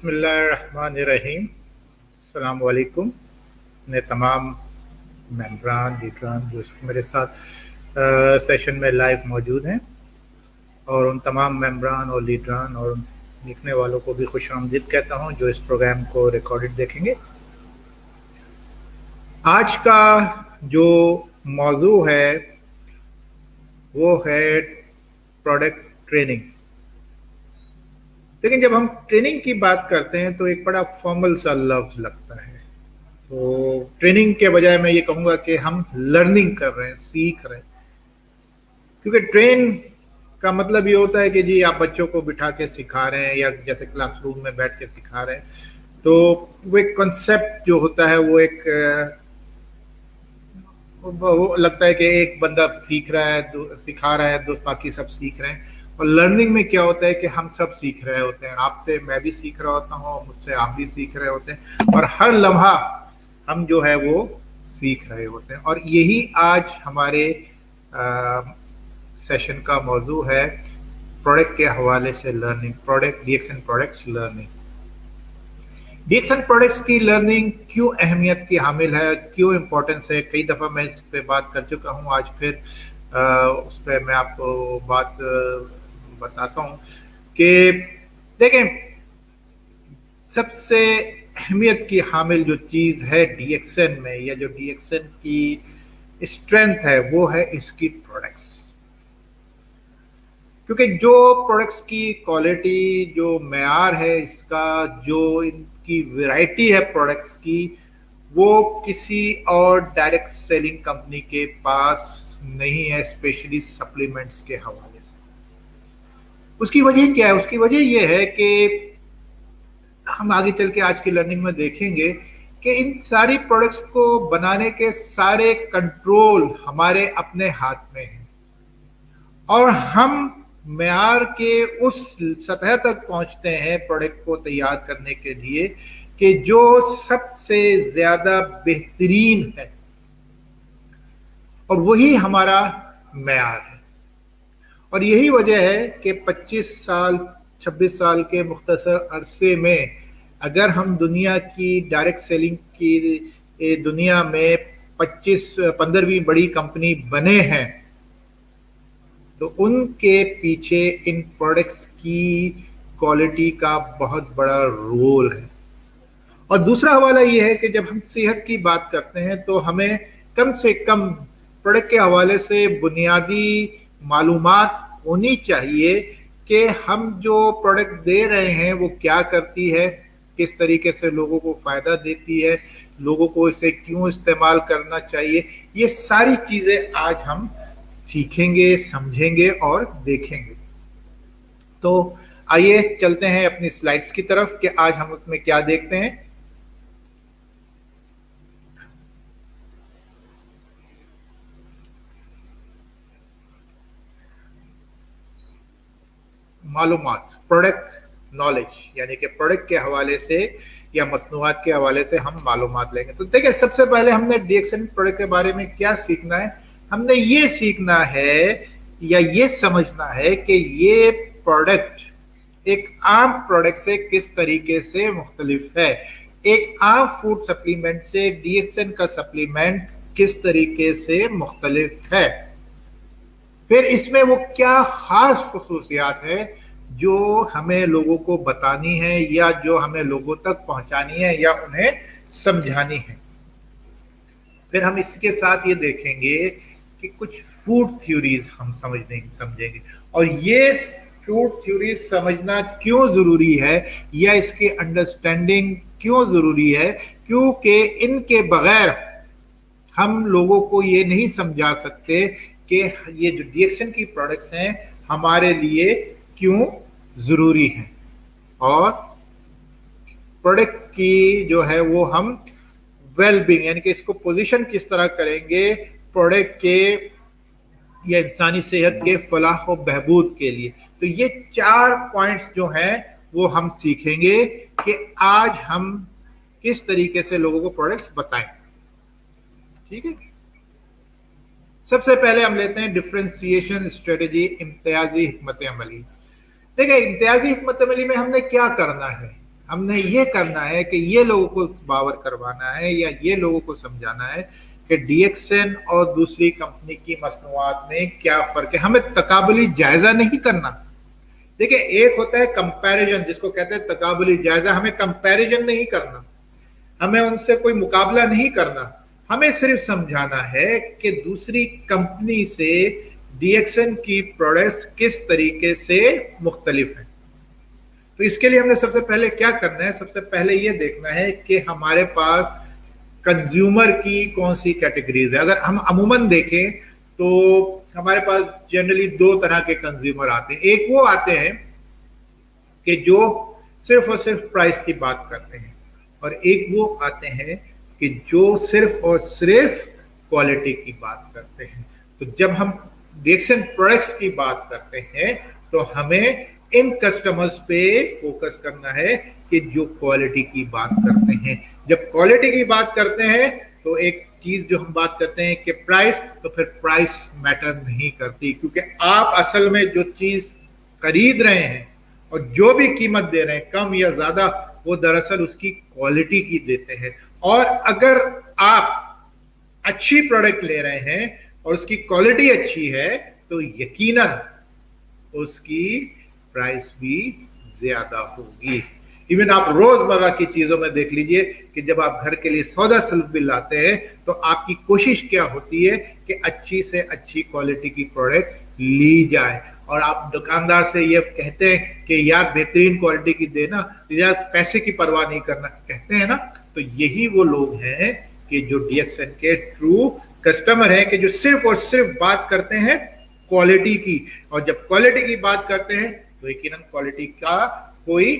बिस्मिल्लाहिर्रहमानिर्रहीम। अस्सलाम वालेकुम। ने तमाम मेंबरान लीडरान जो मेरे साथ सेशन में लाइव मौजूद हैं और उन तमाम मेंबरान और लीडरान और लिखने वालों को भी खुश आमदीद कहता हूं जो इस प्रोग्राम को रिकॉर्डेड देखेंगे। आज का जो मौजू है वो है प्रोडक्ट ट्रेनिंग। लेकिन जब हम ट्रेनिंग की बात करते हैं तो एक बड़ा फॉर्मल सा लफ्ज लगता है। तो ट्रेनिंग के बजाय मैं ये कहूँगा कि हम लर्निंग कर रहे हैं, सीख रहे हैं। क्योंकि ट्रेन का मतलब ये होता है कि जी आप बच्चों को बिठा के सिखा रहे हैं या जैसे क्लासरूम में बैठ के सिखा रहे हैं। तो वो एक कॉन्सेप्ट जो होता है वो एक वो लगता है कि एक बंदा सीख रहा है, सिखा रहा है, बाकी सब सीख रहे हैं। और लर्निंग में क्या होता है कि हम सब सीख रहे होते हैं। आपसे मैं भी सीख रहा होता हूँ, मुझसे आप भी सीख रहे होते हैं और हर लम्हा हम जो है वो सीख रहे होते हैं। और यही आज हमारे सेशन का मौजू है, प्रोडक्ट के हवाले से learning, product DX and products learning. DX and products की लर्निंग क्यों अहमियत की हामिल है, क्यों इम्पोर्टेंस है, कई दफ़ा मैं इस पे बात कर चुका हूँ। आज फिर उस पर मैं आपको बात बताता हूँ कि देखें, सबसे अहमियत की हामिल जो चीज़ है डीएक्सएन में, या जो डीएक्सएन की स्ट्रेंथ है, वो है इसकी प्रोडक्ट्स। क्योंकि जो प्रोडक्ट्स की क्वालिटी, जो मेयार है इसका, जो इनकी वैरायटी है प्रोडक्ट्स की, वो किसी और डायरेक्ट सेलिंग कंपनी के पास नहीं है, स्पेशली सप्लीमेंट्स के हवाले से। उसकी वजह क्या है? उसकी वजह यह है कि हम आगे चल के आज की लर्निंग में देखेंगे कि इन सारी प्रोडक्ट्स को बनाने के सारे कंट्रोल हमारे अपने हाथ में है और हम मेयार के उस सतह तक पहुंचते हैं प्रोडक्ट को तैयार करने के लिए कि जो सबसे ज्यादा बेहतरीन है, और वही हमारा मेयार है। और यही वजह है कि 25 साल 26 साल के मुख्तसर अरसे में अगर हम दुनिया की डायरेक्ट सेलिंग की दुनिया में 15वीं बड़ी कंपनी बने हैं, तो उनके पीछे इन प्रोडक्ट्स की क्वालिटी का बहुत बड़ा रोल है। और दूसरा हवाला यह है कि जब हम सेहत की बात करते हैं तो हमें कम से कम प्रोडक्ट के हवाले से बुनियादी मालूमात होनी चाहिए कि हम जो प्रोडक्ट दे रहे हैं वो क्या करती है, किस तरीके से लोगों को फायदा देती है, लोगों को इसे क्यों इस्तेमाल करना चाहिए। ये सारी चीजें आज हम सीखेंगे, समझेंगे और देखेंगे। तो आइए चलते हैं अपनी स्लाइड्स की तरफ कि आज हम उसमें क्या देखते हैं। मालूमात, प्रोडक्ट नॉलेज, यानी कि प्रोडक्ट के हवाले से या मसनूआत के हवाले से हम मालूमात लेंगे। तो देखिए, सबसे पहले हमने डीएक्सएन प्रोडक्ट के बारे में क्या सीखना है? हमने ये सीखना है या ये समझना है कि ये प्रोडक्ट एक आम प्रोडक्ट से किस तरीके से मुख्तलिफ है। एक आम फूड सप्लीमेंट से डीएक्सएन का सप्लीमेंट किस तरीके से मुख्तलिफ है। फिर इसमें वो क्या खास खुसूसियात है जो हमें लोगों को बतानी है या जो हमें लोगों तक पहुंचानी है या उन्हें समझानी है। फिर हम इसके साथ ये देखेंगे कि कुछ फूड थ्योरीज हम समझेंगे और ये फूड थ्योरीज समझना क्यों जरूरी है या इसकी अंडरस्टैंडिंग क्यों जरूरी है, क्योंकि इनके बगैर हम लोगों को ये नहीं समझा सकते कि ये जो डीएक्सएन की प्रोडक्ट्स हैं हमारे लिए क्यों जरूरी हैं और प्रोडक्ट की जो है वो हम वेलबींग, यानी कि इसको पोजीशन किस तरह करेंगे प्रोडक्ट के या इंसानी सेहत के फलाह और बहबूद के लिए। तो ये 4 पॉइंट्स जो हैं वो हम सीखेंगे कि आज हम किस तरीके से लोगों को प्रोडक्ट्स बताएं। ठीक है, सबसे पहले हम लेते हैं डिफरेंशिएशन स्ट्रेटेजी, इम्तियाजी हिकमत अमली। देखिए, इम्तियाजी हिकमत अमली में हमने क्या करना है? हमने ये करना है कि ये लोगों को बावर करवाना है या ये लोगों को समझाना है कि डीएक्सएन और दूसरी कंपनी की मसनूआत में क्या फर्क है। हमें तकाबुली जायजा नहीं करना। देखिए, एक होता है कंपैरिजन, जिसको कहते हैं तकाबुली जायजा। हमें कंपैरिजन नहीं करना, हमें उनसे कोई मुकाबला नहीं करना, हमें सिर्फ समझाना है कि दूसरी कंपनी से डीएक्सएन की प्रोडक्ट्स किस तरीके से मुख्तलिफ हैं। तो इसके लिए हमने सबसे पहले क्या करना है, सबसे पहले ये देखना है कि हमारे पास कंज्यूमर की कौन सी कैटेगरीज है। अगर हम अमूमन देखें तो हमारे पास जनरली दो तरह के कंज्यूमर आते हैं। एक वो आते हैं कि जो सिर्फ और सिर्फ प्राइस की बात करते हैं, और एक वो आते हैं कि जो सिर्फ और सिर्फ क्वालिटी की बात करते हैं। तो जब हम डीएक्सएन प्रोडक्ट्स की बात करते हैं तो हमें इन कस्टमर्स पे फोकस करना है कि जो क्वालिटी की बात करते हैं। जब क्वालिटी की बात करते हैं तो एक चीज जो हम बात करते हैं कि प्राइस, तो फिर प्राइस मैटर नहीं करती, क्योंकि आप असल में जो चीज खरीद रहे हैं और जो भी कीमत दे रहे हैं, कम या ज्यादा, वो दरअसल उसकी क्वालिटी की देते हैं। और अगर आप अच्छी प्रोडक्ट ले रहे हैं और उसकी क्वालिटी अच्छी है तो यकीनन उसकी प्राइस भी ज्यादा होगी। इवन आप रोजमर्रा की चीजों में देख लीजिए कि जब आप घर के लिए सौदा सल्फ भी लाते हैं तो आपकी कोशिश क्या होती है कि अच्छी से अच्छी क्वालिटी की प्रोडक्ट ली जाए। और आप दुकानदार से ये कहते हैं कि यार बेहतरीन क्वालिटी की देना, यार पैसे की परवाह नहीं करना, कहते हैं ना। तो यही वो लोग हैं कि जो डीएक्सएन के ट्रू कस्टमर हैं, कि जो सिर्फ और सिर्फ बात करते हैं क्वालिटी की। और जब क्वालिटी की बात करते हैं तो यकीनन क्वालिटी का कोई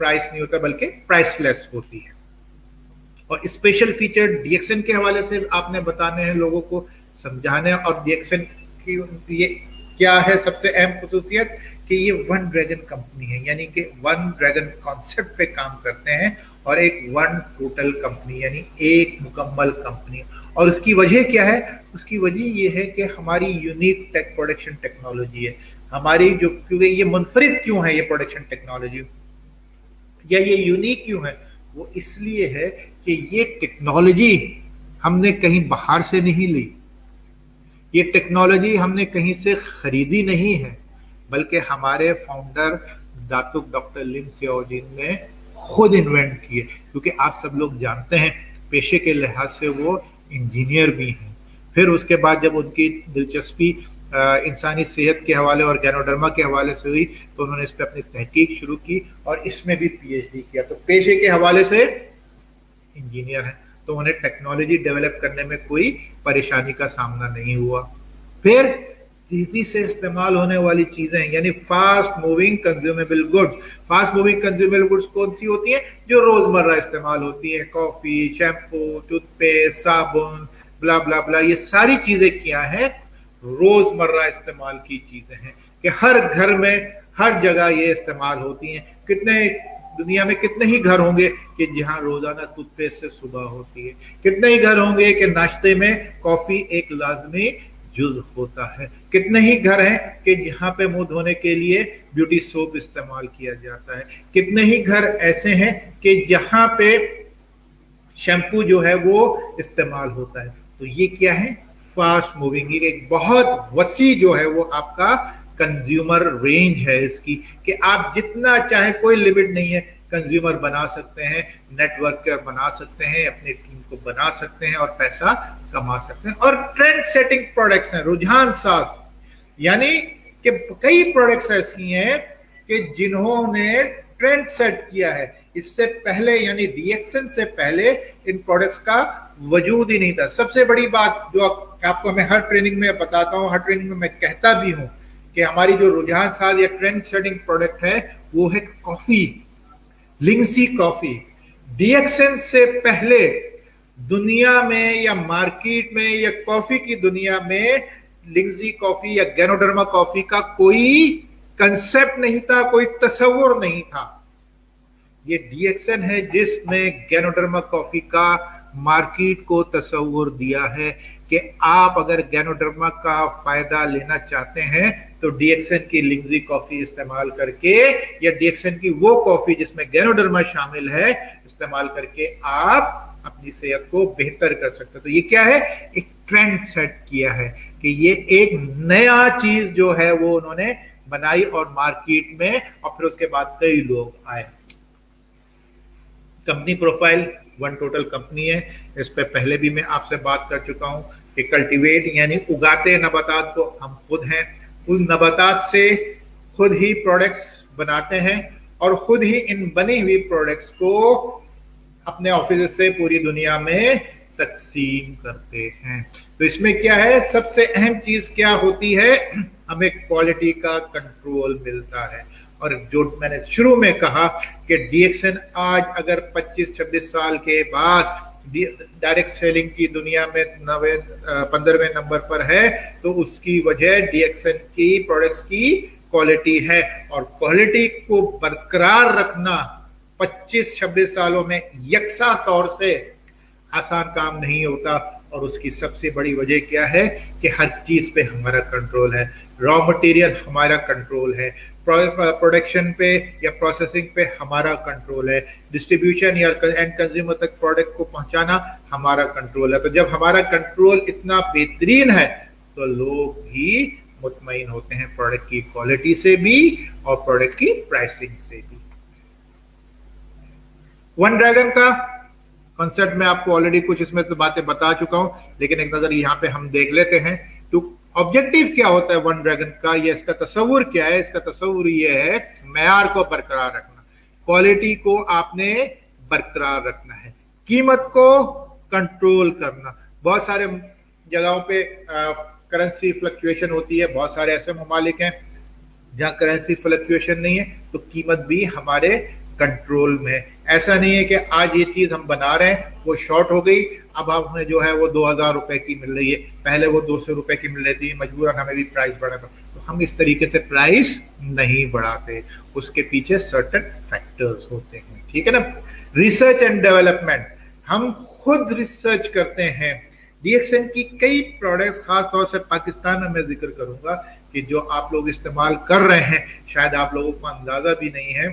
प्राइस नहीं होता, बल्कि प्राइसलेस होती है। और स्पेशल फीचर डीएक्सएन के हवाले से आपने बताने हैं, लोगों को समझाने हैं। और डीएक्सएन की ये क्या है सबसे अहम खुसूसियत, कि ये वन ड्रैगन कंपनी है, यानी कि वन ड्रैगन कॉन्सेप्ट पे काम करते हैं, और एक वन टोटल कंपनी, यानी एक मुकम्मल कंपनी। और उसकी वजह क्या है? उसकी वजह ये है कि हमारी यूनिक टेक प्रोडक्शन टेक्नोलॉजी है हमारी, जो क्योंकि ये मुनफरिद क्यों है ये प्रोडक्शन टेक्नोलॉजी, या ये यूनिक क्यों है? वो इसलिए है कि ये टेक्नोलॉजी हमने कहीं बाहर से नहीं ली, ये टेक्नोलॉजी हमने कहीं से खरीदी नहीं है, बल्कि हमारे फाउंडर दातुक डॉक्टर लिम सियाओजिन ने खुद इन्वेंट किए। क्योंकि आप सब लोग जानते हैं पेशे के लिहाज से वो इंजीनियर भी हैं। फिर उसके बाद जब उनकी दिलचस्पी इंसानी सेहत के हवाले और गैनोडर्मा के हवाले से हुई तो उन्होंने इस पर अपनी तहकीक शुरू की और इसमें भी पीएचडी किया। तो पेशे के हवाले से इंजीनियर हैं, तो उन्हें टेक्नोलॉजी डेवलप करने में कोई परेशानी का सामना नहीं हुआ। फिर तेजी से इस्तेमाल होने वाली चीजें, यानी fast moving consumable goods. Fast moving consumable goods कौन सी होती हैं? जो रोजमर्रा इस्तेमाल होती है, कॉफी, शैम्पू, टूथपेस्ट, साबुन, ब्ला ब्ला ब्ला। ये सारी चीजें क्या है? रोजमर्रा इस्तेमाल की चीजें हैं कि हर घर में हर जगह ये इस्तेमाल होती हैं। दुनिया में कितने ही घर होंगे कि जहां रोजाना टूथपेस्ट से सुबह होती है, कितने ही घर होंगे कि नाश्ते में कॉफी एक लाजमी जुज़ होता है, कितने ही घर हैं कि जहां पे मुंह धोने के लिए ब्यूटी सोप इस्तेमाल किया जाता है, कितने ही घर ऐसे हैं कि जहां पे शैम्पू जो है वो इस्तेमाल होता है। तो ये क्या है? फास्ट मूविंग, एक बहुत वसी जो है वो आपका कंज्यूमर रेंज है इसकी, कि आप जितना चाहे, कोई लिमिट नहीं है, कंज्यूमर बना सकते हैं, नेटवर्कर बना सकते हैं, अपनी टीम को बना सकते हैं और पैसा कमा सकते हैं। और ट्रेंड सेटिंग प्रोडक्ट्स हैं, रुझान साज, यानी कि कई प्रोडक्ट्स ऐसी हैं कि जिन्होंने ट्रेंड सेट किया है। इससे पहले, यानी डीएक्सएन से पहले इन प्रोडक्ट्स का वजूद ही नहीं था। सबसे बड़ी बात जो आपको मैं हर ट्रेनिंग में बताता हूँ, हर ट्रेनिंग में मैं कहता भी हूँ कि हमारी जो रुझान साज या ट्रेंड सेटिंग प्रोडक्ट है वो है कॉफी, लिंगजी कॉफी। डीएक्सएन से पहले दुनिया में या मार्केट में या कॉफी की दुनिया में लिंगजी कॉफी या गैनोडर्मा कॉफी का कोई कंसेप्ट नहीं था, कोई तस्वुर नहीं था। ये डीएक्सएन है जिसने गैनोडर्मा कॉफी का मार्केट को तस्वुर दिया है कि आप अगर गैनोडर्मा का फायदा लेना चाहते हैं तो डीएक्सन की लिंगजी कॉफी इस्तेमाल करके या डीएक्सन की वो कॉफी जिसमें गैनोडर्मा शामिल है इस्तेमाल करके आप अपनी सेहत को बेहतर कर सकते हैं। तो ये क्या है, एक ट्रेंड सेट किया है कि ये एक नया चीज जो है वो उन्होंने बनाई और मार्केट में, और फिर उसके बाद कई लोग आए। Company profile one total company है, इस पे पहले भी मैं आपसे बात कर चुका हूं कि कल्टीवेट यानी उगाते नबातात को हम खुद हैं, उन नबातात से खुद ही प्रोडक्ट्स बनाते हैं और खुद ही इन बनी हुई प्रोडक्ट्स को अपने ऑफिस से पूरी दुनिया में तकसीम करते हैं। तो इसमें क्या है, सबसे अहम चीज क्या होती है, हमें क्वालिटी का कंट्रोल मिलता है। और जो मैंने शुरू में कहा कि डीएक्सन आज अगर 25-26 साल के बाद डायरेक्ट सेलिंग की दुनिया में 15वें नंबर पर है, तो उसकी वजह डीएक्सन की प्रोडक्ट्स की क्वालिटी है। और क्वालिटी को बरकरार रखना 25-26 सालों में यकसा तौर से आसान काम नहीं होता। और उसकी सबसे बड़ी वजह क्या है कि हर चीज पे हमारा कंट्रोल है, रॉ मटेरियल हमारा कंट्रोल है, प्रोडक्शन पे या प्रोसेसिंग पे हमारा कंट्रोल है, डिस्ट्रीब्यूशन या एंड कंज्यूमर तक प्रोडक्ट को पहुंचाना हमारा कंट्रोल है। तो जब हमारा कंट्रोल इतना बेहतरीन है तो लोग भी मुतमईन होते हैं प्रोडक्ट की क्वालिटी से भी और प्रोडक्ट की प्राइसिंग से भी। वन ड्रैगन का कॉन्सेप्ट में आपको ऑलरेडी कुछ इसमें तो बातें बता चुका हूं, लेकिन एक नजर यहाँ पे हम देख लेते हैं। तो ऑब्जेक्टिव क्या होता है वन ड्रैगन का, ये इसका तस्वुर क्या है, इसका तस्वुर ये है मेयार को बरकरार रखना, क्वालिटी को आपने बरकरार रखना है, कीमत को कंट्रोल करना। बहुत सारे जगहों पे करेंसी फ्लक्चुएशन होती है, बहुत सारे ऐसे ममालिक हैं जहां करेंसी फ्लक्चुएशन नहीं है तो कीमत भी हमारे कंट्रोल में। ऐसा नहीं है कि आज ये चीज हम बना रहे हैं वो शॉर्ट हो गई, अब हमें जो है वो 2000 रुपए की मिल रही है, पहले वो 200 रुपए की मिल रही थी, मजबूरन हमें भी प्राइस बढ़ाना। तो हम इस तरीके से प्राइस नहीं बढ़ाते, उसके पीछे सर्टेन फैक्टर्स होते हैं, ठीक है ना। रिसर्च एंड डेवलपमेंट, हम खुद रिसर्च करते हैं। डीएक्सन की कई प्रोडक्ट्स, खास तौर से पाकिस्तान में मैं जिक्र करूंगा कि जो आप लोग इस्तेमाल कर रहे हैं, शायद आप लोगों को अंदाजा भी नहीं है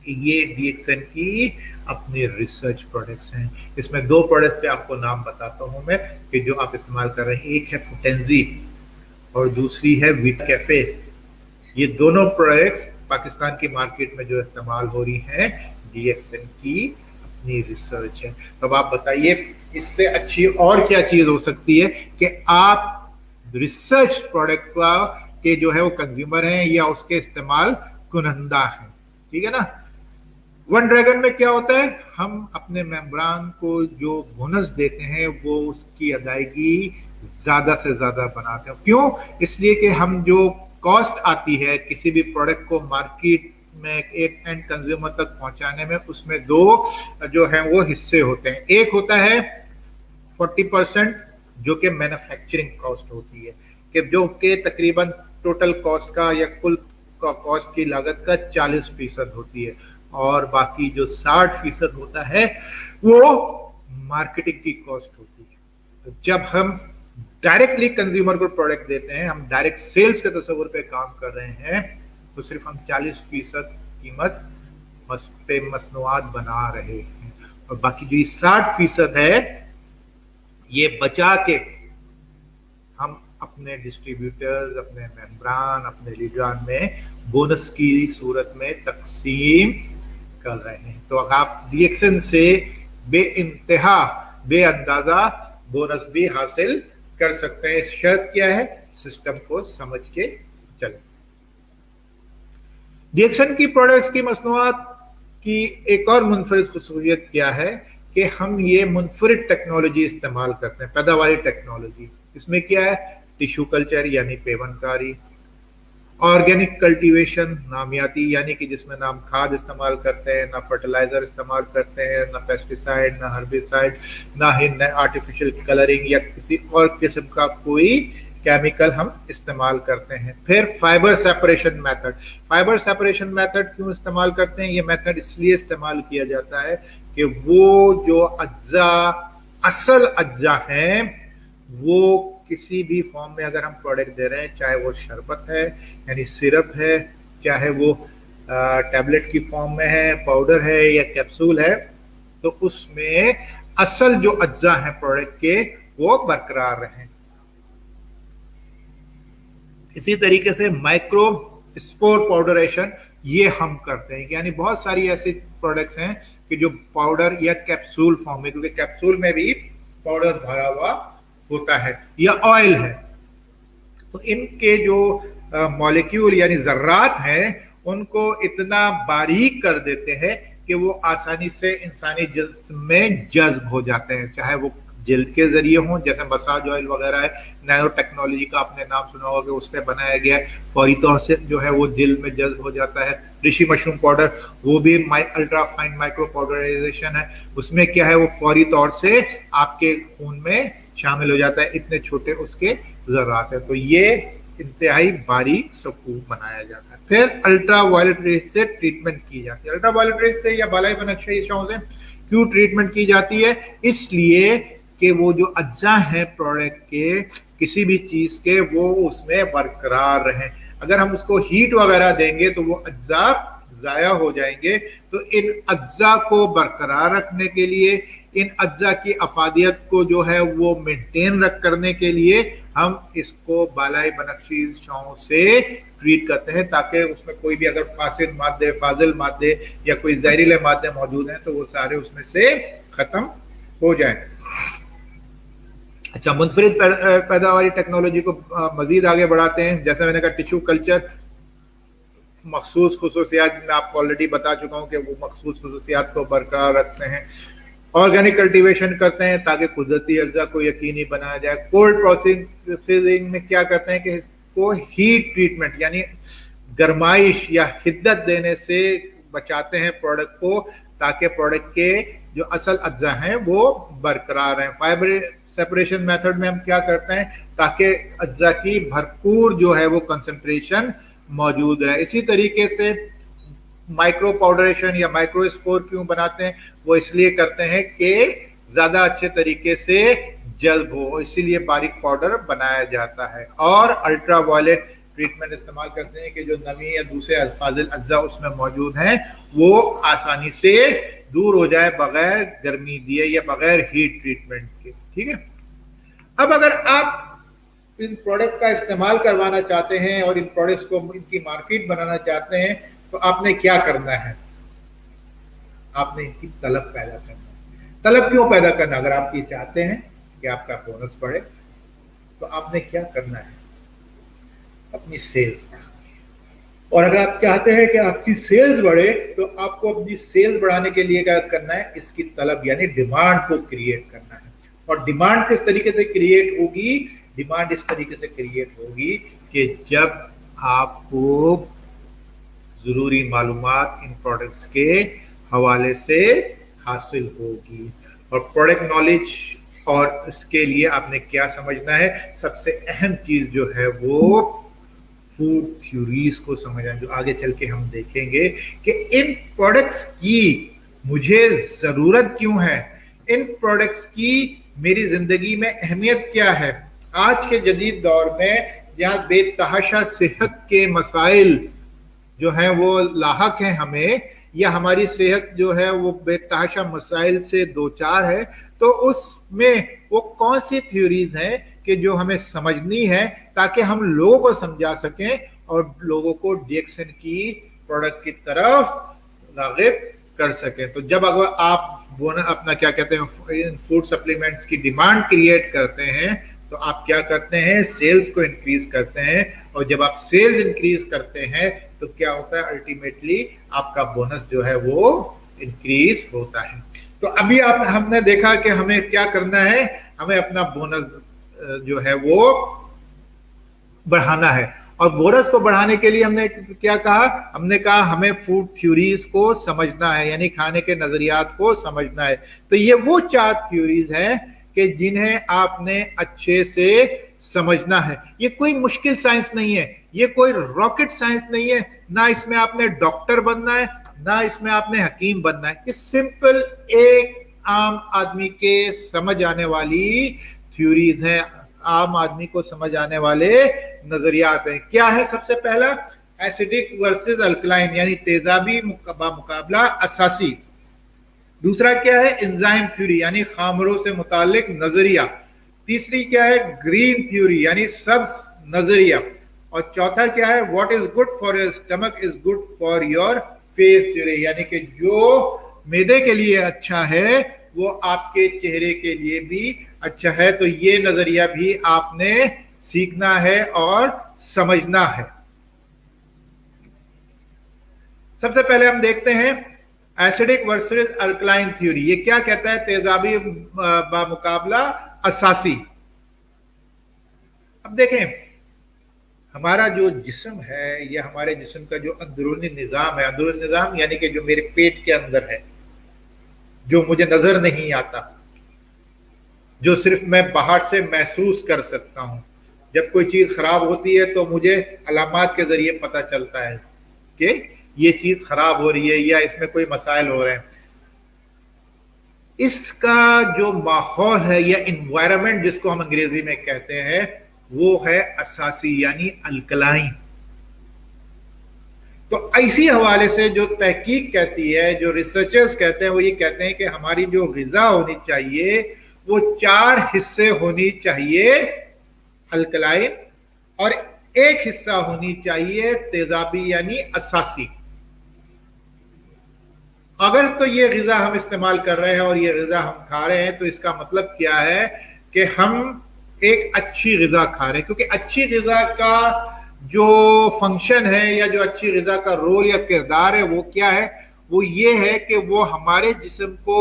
कि ये डीएक्सन की अपनी रिसर्च प्रोडक्ट्स हैं। इसमें दो प्रोडक्ट पे आपको नाम बताता हूं मैं कि जो आप इस्तेमाल कर रहे हैं, एक है पोटेंजी और दूसरी है वीट कैफे। ये दोनों प्रोडक्ट्स पाकिस्तान की मार्केट में जो इस्तेमाल हो रही हैं, डीएक्सन की अपनी रिसर्च है। तो अब आप बताइए इससे अच्छी और क्या चीज हो सकती है कि आप रिसर्च प्रोडक्ट का के जो है वो कंज्यूमर हैं या उसके इस्तेमाल कुनंदा हैं, ठीक है ना। वन ड्रैगन में क्या होता है, हम अपने मेंबरान को जो बोनस देते हैं वो उसकी अदायगी ज्यादा से ज्यादा बनाते हैं। क्यों? इसलिए कि हम जो कॉस्ट आती है किसी भी प्रोडक्ट को मार्केट में एक एंड कंज्यूमर तक पहुंचाने में, उसमें दो जो है वो हिस्से होते हैं। एक होता है 40% जो कि मैन्युफैक्चरिंग कॉस्ट होती है, कि जो कि तकरीबन टोटल कॉस्ट का या कुल कॉस्ट की लागत का 40% होती है, और बाकी जो 60% होता है वो मार्केटिंग की कॉस्ट होती है। तो जब हम डायरेक्टली कंज्यूमर को प्रोडक्ट देते हैं, हम डायरेक्ट सेल्स के तस्वुर पे काम कर रहे हैं, तो सिर्फ हम 40% कीमत पे मसनूआत बना रहे हैं, और बाकी जो 60% है ये बचा के हम अपने डिस्ट्रीब्यूटर्स, अपने मेंबरान, अपने लीडरान में बोनस की सूरत में तकसीम कर रहे हैं। तो आप डीएक्सन से बेइंतहा बेअंदाजा बोनस भी हासिल कर सकते हैं। शर्त क्या है, सिस्टम को समझ के चलें। डीएक्सन की प्रोडक्ट्स की मसनूआत की एक और मुनफरिद खुसूसियत क्या है कि हम ये मुनफरिद टेक्नोलॉजी इस्तेमाल करते हैं, पैदावारी टेक्नोलॉजी। इसमें क्या है, टिश्यू कल्चर यानी पेवनकारी, ऑर्गेनिक कल्टीवेशन नामियाती यानी कि जिसमें ना हम खाद इस्तेमाल करते हैं, ना फर्टिलाइजर इस्तेमाल करते हैं, ना पेस्टिसाइड, ना हर्बिसाइड, ना ही आर्टिफिशियल कलरिंग या किसी और किस्म का कोई केमिकल हम इस्तेमाल करते हैं। फिर fibre separation method, fibre separation method क्यों इस्तेमाल करते हैं, ये मेथड इसलिए इस्तेमाल किया जाता है कि वो जो अज्जा असल अज्जा हैं वो किसी भी फॉर्म में अगर हम प्रोडक्ट दे रहे हैं, चाहे वो शरबत है यानी सिरप है, चाहे वो टैबलेट की फॉर्म में है, पाउडर है या कैप्सूल है, तो उसमें असल जो अज्जा हैं प्रोडक्ट के वो बरकरार रहें। इसी तरीके से माइक्रो स्पोर पाउडरेशन ये हम करते हैं, यानी बहुत सारी ऐसी प्रोडक्ट्स हैं कि जो पाउडर या कैप्सूल फॉर्म में, क्योंकि कैप्सूल में भी पाउडर भरा हुआ होता है या ऑयल है, तो इनके जो मॉलिक्यूल यानी जर्रात हैं उनको इतना बारीक कर देते हैं कि वो आसानी से इंसानी जिस्म में जज्ब हो जाते हैं, चाहे वो जिल्द के जरिए हों, जैसे मसाज ऑयल वगैरह है, नैनो टेक्नोलॉजी का आपने नाम सुना होगा कि उस पर बनाया गया है, फौरी तौर से जो है वो जिल्द में जज्ब हो जाता है। ऋषि मशरूम पाउडर वो भी अल्ट्रा फाइन माइक्रो पाउडराइजेशन है, उसमें क्या है वो फौरी तौर से आपके खून में शामिल हो जाता है, इतने छोटे उसके जर्रात है, तो ये इंतहाई बारीक सफूफ बनाया जाता है। फिर अल्ट्रा वायलेट रेज से ट्रीटमेंट की जाती है। अल्ट्रा वायलेट रेज से या बालाई बनकशाई से क्यों ट्रीटमेंट की जाती है? इसलिए कि वो जो अज्जा है प्रोडक्ट के किसी भी चीज के वो उसमें बरकरार रहें। अगर हम उसको हीट वगैरह देंगे तो वो अज्जा जाया हो जाएंगे। तो इन अज्जा को बरकरार रखने के लिए, इन अज्जा की अफादियत को जो है वो मेंटेन करने के लिए हम इसको बालाई बनकशी शाओं से ट्रीट करते हैं, ताकि उसमें कोई भी अगर फाजिल मादे या कोई जहरीले मादे मौजूद हैं तो वो सारे उसमें से खत्म हो जाएं। अच्छा, मुनफरिद पैदावारी टेक्नोलॉजी को मजीद आगे बढ़ाते हैं। जैसे मैंने कहा टिश्यू कल्चर मखसूस खुसूसियात मैं आपको ऑलरेडी बता चुका हूँ कि वो मखसूस खुसूसियात को बरकरार रखते हैं। ऑर्गेनिक कल्टीवेशन करते हैं ताकि कुदरती अज्जा को यकीनी बनाया जाए। कोल्ड प्रोसेसिंग में क्या करते हैं कि इसको हीट ट्रीटमेंट यानी गरमाइश या हिद्दत देने से बचाते हैं प्रोडक्ट को, ताकि प्रोडक्ट के जो असल अज्जा हैं वो बरकरार हैं। फाइबर सेपरेशन मेथड में हम क्या करते हैं ताकि अज्जा की भरपूर जो है वो कंसंट्रेशन मौजूद है। इसी तरीके से माइक्रो पाउडरेशन या माइक्रो स्पोर क्यों बनाते हैं? वो इसलिए करते हैं कि ज्यादा अच्छे तरीके से जल्ब हो, इसीलिए बारीक पाउडर बनाया जाता है। और अल्ट्रा वायलेट ट्रीटमेंट इस्तेमाल करते हैं कि जो नमी या दूसरे फाजिल अज्जा उसमें मौजूद हैं वो आसानी से दूर हो जाए बगैर गर्मी दिए या बगैर हीट ट्रीटमेंट के। ठीक है, अब अगर आप इन प्रोडक्ट का इस्तेमाल करवाना चाहते हैं और इन प्रोडक्ट्स को इनकी मार्केट बनाना चाहते हैं तो आपने क्या करना है? आपने इनकी तलब पैदा करना है। तलब क्यों पैदा करना? अगर आप ये चाहते हैं कि आपका बोनस बढ़े तो आपने क्या करना है? अपनी सेल्स बढ़ानी है। और अगर आप चाहते हैं कि आपकी सेल्स बढ़े तो आपको अपनी सेल्स बढ़ाने के लिए क्या करना है? इसकी तलब यानी डिमांड को क्रिएट करना है। और डिमांड किस तरीके से क्रिएट होगी? डिमांड इस तरीके से क्रिएट होगी कि जब आपको जरूरी मालूमात इन प्रोडक्ट्स के हवाले से हासिल होगी। और प्रोडक्ट नॉलेज, और इसके लिए आपने क्या समझना है? सबसे अहम चीज जो है वो फूड थ्योरीज को समझना, जो आगे चल के हम देखेंगे कि इन प्रोडक्ट्स की मुझे जरूरत क्यों है, इन प्रोडक्ट्स की मेरी जिंदगी में अहमियत क्या है। आज के जदीद दौर में जहाँ बेतहाशा सेहत के मसाइल जो हैं वो लाहक हैं हमें, या हमारी सेहत जो है वो बेतहाशा मसाइल से दो चार है, तो उसमें वो कौन सी थ्योरीज हैं कि जो हमें समझनी है ताकि हम लोगों को समझा सकें और लोगों को डीएक्सएन की प्रोडक्ट की तरफ राग़िब कर सकें। तो जब अगर आप अपना क्या कहते हैं फूड सप्लीमेंट्स की डिमांड क्रिएट करते हैं तो आप क्या करते हैं? सेल्स को इंक्रीज करते हैं। और जब आप सेल्स इंक्रीज करते हैं तो क्या होता है? अल्टीमेटली आपका बोनस जो है वो इंक्रीज होता है। तो अभी हमने देखा कि हमें क्या करना है, हमें अपना बोनस जो है वो बढ़ाना है। और बोनस को बढ़ाने के लिए हमने क्या कहा? हमने कहा हमें फूड थ्योरीज को समझना है, यानी खाने के नजरियात को समझना है। तो ये वो 4 थ्योरीज हैं कि जिन्हें आपने अच्छे से समझना है। ये कोई मुश्किल साइंस नहीं है, ये कोई रॉकेट साइंस नहीं है, ना इसमें आपने डॉक्टर बनना है, ना इसमें आपने हकीम बनना है, कि सिंपल एक आम आदमी के समझ आने वाली थ्योरीज हैं, आम आदमी को समझ आने वाले नजरियात हैं। क्या है? सबसे पहला एसिडिक वर्सेस अल्कलाइन, यानी तेजाबी मुकाबला असासी। दूसरा क्या है? एंजाइम थ्योरी, यानी खामरों से मुतालिक नजरिया। तीसरी क्या है? ग्रीन थ्योरी, यानी सब्ज नजरिया। और चौथा क्या है? What is good for your stomach is good for your face theory, यानी कि जो मैदे के लिए अच्छा है वो आपके चेहरे के लिए भी अच्छा है। तो ये नजरिया भी आपने सीखना है और समझना है। सबसे पहले हम देखते हैं एसिडिक वर्सेस अल्कलाइन थ्योरी। ये क्या कहता है? तेजाबी मुकाबला असासी। अब देखें, हमारा जो जिस्म है या हमारे जिस्म का जो अंदरूनी निजाम है, अंदरूनी निजाम यानी कि जो मेरे पेट के अंदर है, जो मुझे नजर नहीं आता, जो सिर्फ मैं बाहर से महसूस कर सकता हूं। जब कोई चीज खराब होती है तो मुझे अलामात के जरिए पता चलता है कि ये चीज खराब हो रही है या इसमें कोई मसाइल हो रहे हैं। इसका जो माहौल है या इन्वायरमेंट जिसको हम अंग्रेजी में कहते हैं, वो है असासी यानी अल्कलाइन। तो इसी हवाले से जो तहकीक कहती है, जो रिसर्चर्स कहते हैं, वो ये कहते हैं कि हमारी जो ग़िज़ा होनी चाहिए वो 4 हिस्से होनी चाहिए अल्कलाइन, और 1 हिस्सा होनी चाहिए तेजाबी यानी असासी। अगर तो ये ग़िज़ा हम इस्तेमाल कर रहे हैं और ये ग़िज़ा हम खा रहे हैं, तो इसका मतलब क्या है कि हम एक अच्छी ग़िज़ा खा रहे हैं। क्योंकि अच्छी ग़िज़ा का जो फंक्शन है या जो अच्छी ग़िज़ा का रोल या किरदार है वो क्या है? वो ये है कि वो हमारे जिस्म को,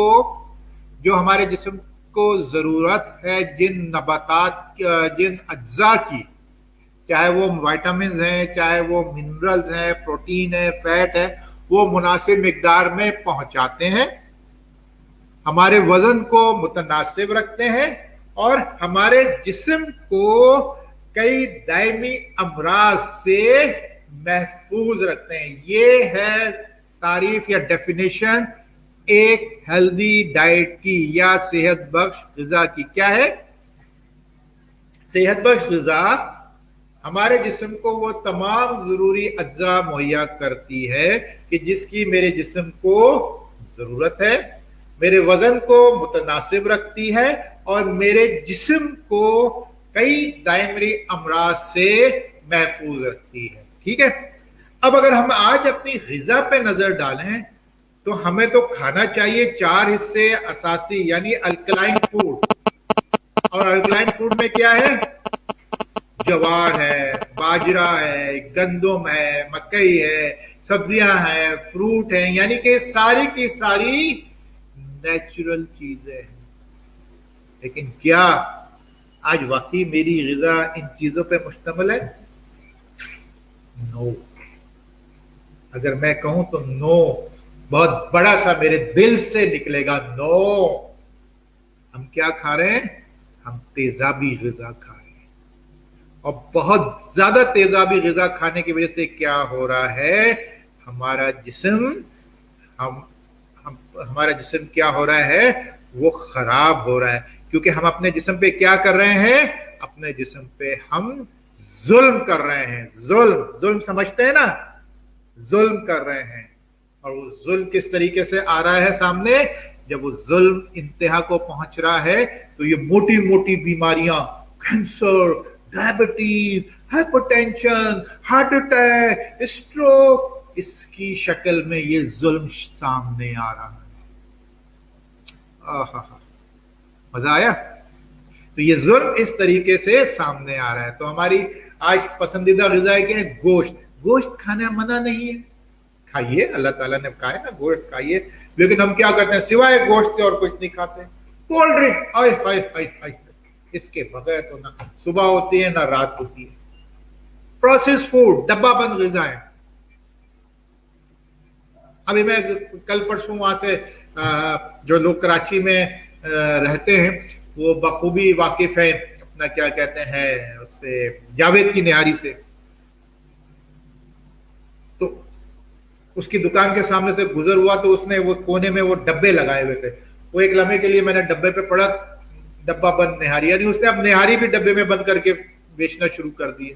जो हमारे जिस्म को ज़रूरत है जिन नबातात, जिन अज्जा की, चाहे वो विटामिन हैं, चाहे वो मिनरल्स हैं, प्रोटीन है, फैट है, वो मुनासिब मिकदार में पहुंचाते हैं, हमारे वजन को मुतनासिब रखते हैं और हमारे जिस्म को कई दायमी अमराज से महफूज रखते हैं। ये है तारीफ या डेफिनेशन एक हेल्दी डाइट की या सेहत बख्श ग़िज़ा की। क्या है? सेहत बख्श ग़िज़ा हमारे जिस्म को वो तमाम ज़रूरी अज्जा मुहैया करती है कि जिसकी मेरे जिस्म को ज़रूरत है, मेरे वज़न को मुतनासिब रखती है और मेरे जिस्म को कई दायमी अमराज से महफूज रखती है। ठीक है? अब अगर हम आज अपनी ग़िज़ा पे नज़र डालें तो हमें तो खाना चाहिए 4 हिस्से असासी यानी अल्कलाइन फूड। और अल्कलाइन फूड में क्या है? जवार है, बाजरा है, गंदम है, मकई है, सब्जियां हैं, फ्रूट हैं, यानी कि सारी की सारी नेचुरल चीजें हैं। लेकिन क्या आज वाकई मेरी ग़िज़ा इन चीजों पे मुश्तमिल है? नो। अगर मैं कहूं तो नो बहुत बड़ा सा मेरे दिल से निकलेगा, नो। हम क्या खा रहे हैं? हम तेजाबी ग़िज़ा खा रहे हैं। और बहुत ज्यादा तेजाबी ग़िज़ा खाने की वजह से क्या हो रहा है? हमारा जिस्म हमारा जिस्म क्या हो रहा है? वो खराब हो रहा है। क्योंकि हम अपने जिस्म पे क्या कर रहे हैं? अपने जिस्म पे हम जुल्म कर रहे हैं। जुल्म समझते हैं ना? जुल्म कर रहे हैं। और वो जुल्म किस तरीके से आ रहा है सामने? जब वो जुल्म इंतहा को पहुंच रहा है तो ये मोटी मोटी बीमारियां, cancer, diabetes, hypertension, heart attack, stroke, इसकी शक्ल में ये जुल्म सामने आ रहा है। आहा, मजा आया? तो ये जुल्म इस तरीके से सामने आ रहा है। तो हमारी आज पसंदीदा ग़िज़ा क्या है? गोश्त खाना मना नहीं है, खाइए, अल्लाह ताला ने कहा है ना गोश्त खाइए। लेकिन हम क्या करते हैं? सिवाय गोश्त के और कुछ नहीं खाते। कोल्ड ड्रिंक, हाय हाय हाय हाय, इसके बगैर तो ना सुबह होती है ना रात होती है। प्रोसेस फूड, डब्बा बंद ग़िज़ाएं। अभी मैं कल परसों वहां से जो लोग कराची में रहते हैं वो बखूबी वाकिफ है अपना क्या कहते हैं उससे, जावेद की निहारी से। तो اس کی دکان کے سامنے سے گزر ہوا تو اس نے وہ کونے میں وہ ڈبے لگائے ہوئے تھے. وہ ایک لمحے کے لیے میں نے ڈبے پہ پڑا, ڈبہ بند نہاری, یعنی اس نے اب نہاری بھی ڈبے میں بند کر کے بیچنا شروع کر دی.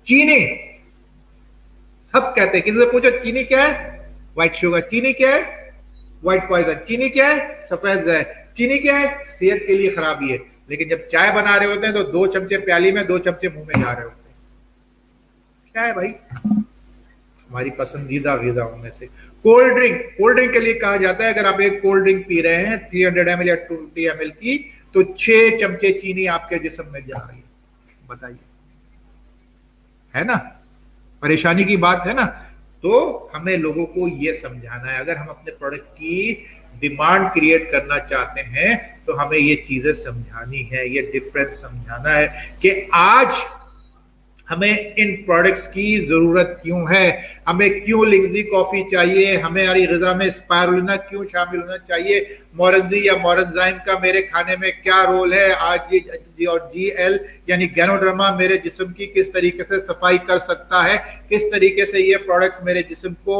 چینی, سب کہتے ہیں, کسی سے پوچھو چینی کیا ہے؟ White sugar. چینی کیا ہے؟ White poison. چینی کیا ہے؟ سفید زہر. چینی کیا ہے؟ صحت کے لیے خرابی ہے. لیکن جب چائے بنا رہے ہوتے ہیں تو 2 چمچے پیالی میں, 2 چمچے منہ میں جا رہے ہوتے ہیں. کیا ہے بھائی؟ ہماری پسندیدہ غذاؤں میں سے. کولڈ ڈرنک, کولڈ ڈرنک کے لیے کہا جاتا ہے اگر آپ ایک کولڈ ڈرنک پی رہے ہیں 300 ml یا 250 ml کی, تو 6 چمچے چینی آپ کے جسم میں جا رہی ہے. بتائیے, ہے نا پریشانی کی بات ہے نا. تو ہمیں لوگوں کو یہ سمجھانا ہے, اگر ہم اپنے پروڈکٹ کی ڈیمانڈ کریٹ کرنا چاہتے ہیں تو ہمیں یہ چیزیں سمجھانی ہے, یہ ڈفرنس سمجھانا ہے کہ آج ہمیں ان پروڈکٹس کی ضرورت کیوں ہے, ہمیں کیوں لنگزی کافی چاہیے, ہماری غذا میں اسپائرولنا کیوں شامل ہونا چاہیے, مورنزی یا مورنزائم کا میرے کھانے میں کیا رول ہے, آج یہ اور جی ایل یعنی گینوڈرما میرے جسم کی کس طریقے سے صفائی کر سکتا ہے, کس طریقے سے یہ پروڈکٹس میرے جسم کو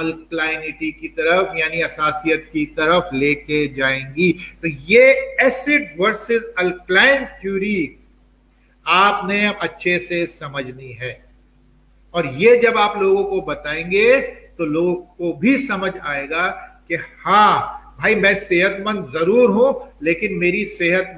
الکلائنٹی کی طرف یعنی اساسیت کی طرف لے کے جائیں گی. تو یہ ایسڈ ورسز الکلائن تھیوری آپ نے اچھے سے سمجھنی ہے, اور یہ جب آپ لوگوں کو بتائیں گے تو لوگوں کو بھی سمجھ آئے گا کہ ہاں بھائی میں صحت مند ضرور ہوں, لیکن میری صحت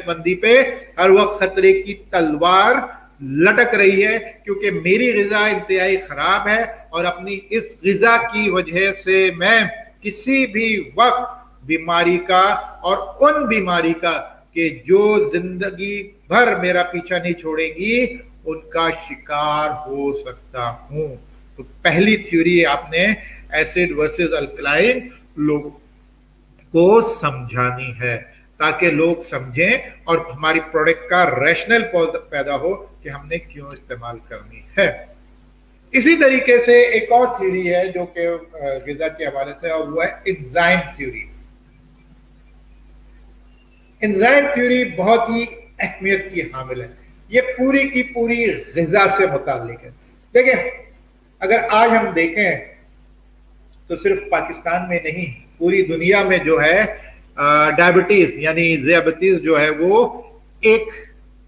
مندی پہ ہر وقت خطرے کی تلوار لٹک رہی ہے, کیونکہ میری غذا انتہائی خراب ہے, اور اپنی اس غذا کی وجہ سے میں کسی بھی وقت بیماری کا, اور ان بیماری کا کہ جو زندگی بھر میرا پیچھا نہیں چھوڑے گی, ان کا شکار ہو سکتا ہوں. تو پہلی تھیوری آپ نے ایسڈ ورسز الکلائن لوگوں کو سمجھانی ہے, تاکہ لوگ سمجھیں اور ہماری پروڈکٹ کا ریشنل پیدا ہو کہ ہم نے کیوں استعمال کرنی ہے. اسی طریقے سے ایک اور تھیوری ہے جو کہ غذا کے حوالے سے, اور وہ ہے انزائم تھیوری. انزائم تھیوری بہت ہی اہمیت کی حامل ہے, یہ پوری کی پوری غذا سے متعلق ہے. دیکھیں اگر آج ہم دیکھیں تو صرف پاکستان میں نہیں پوری دنیا میں جو ہے ڈائبٹیز یعنی ذیابیطس جو ہے وہ ایک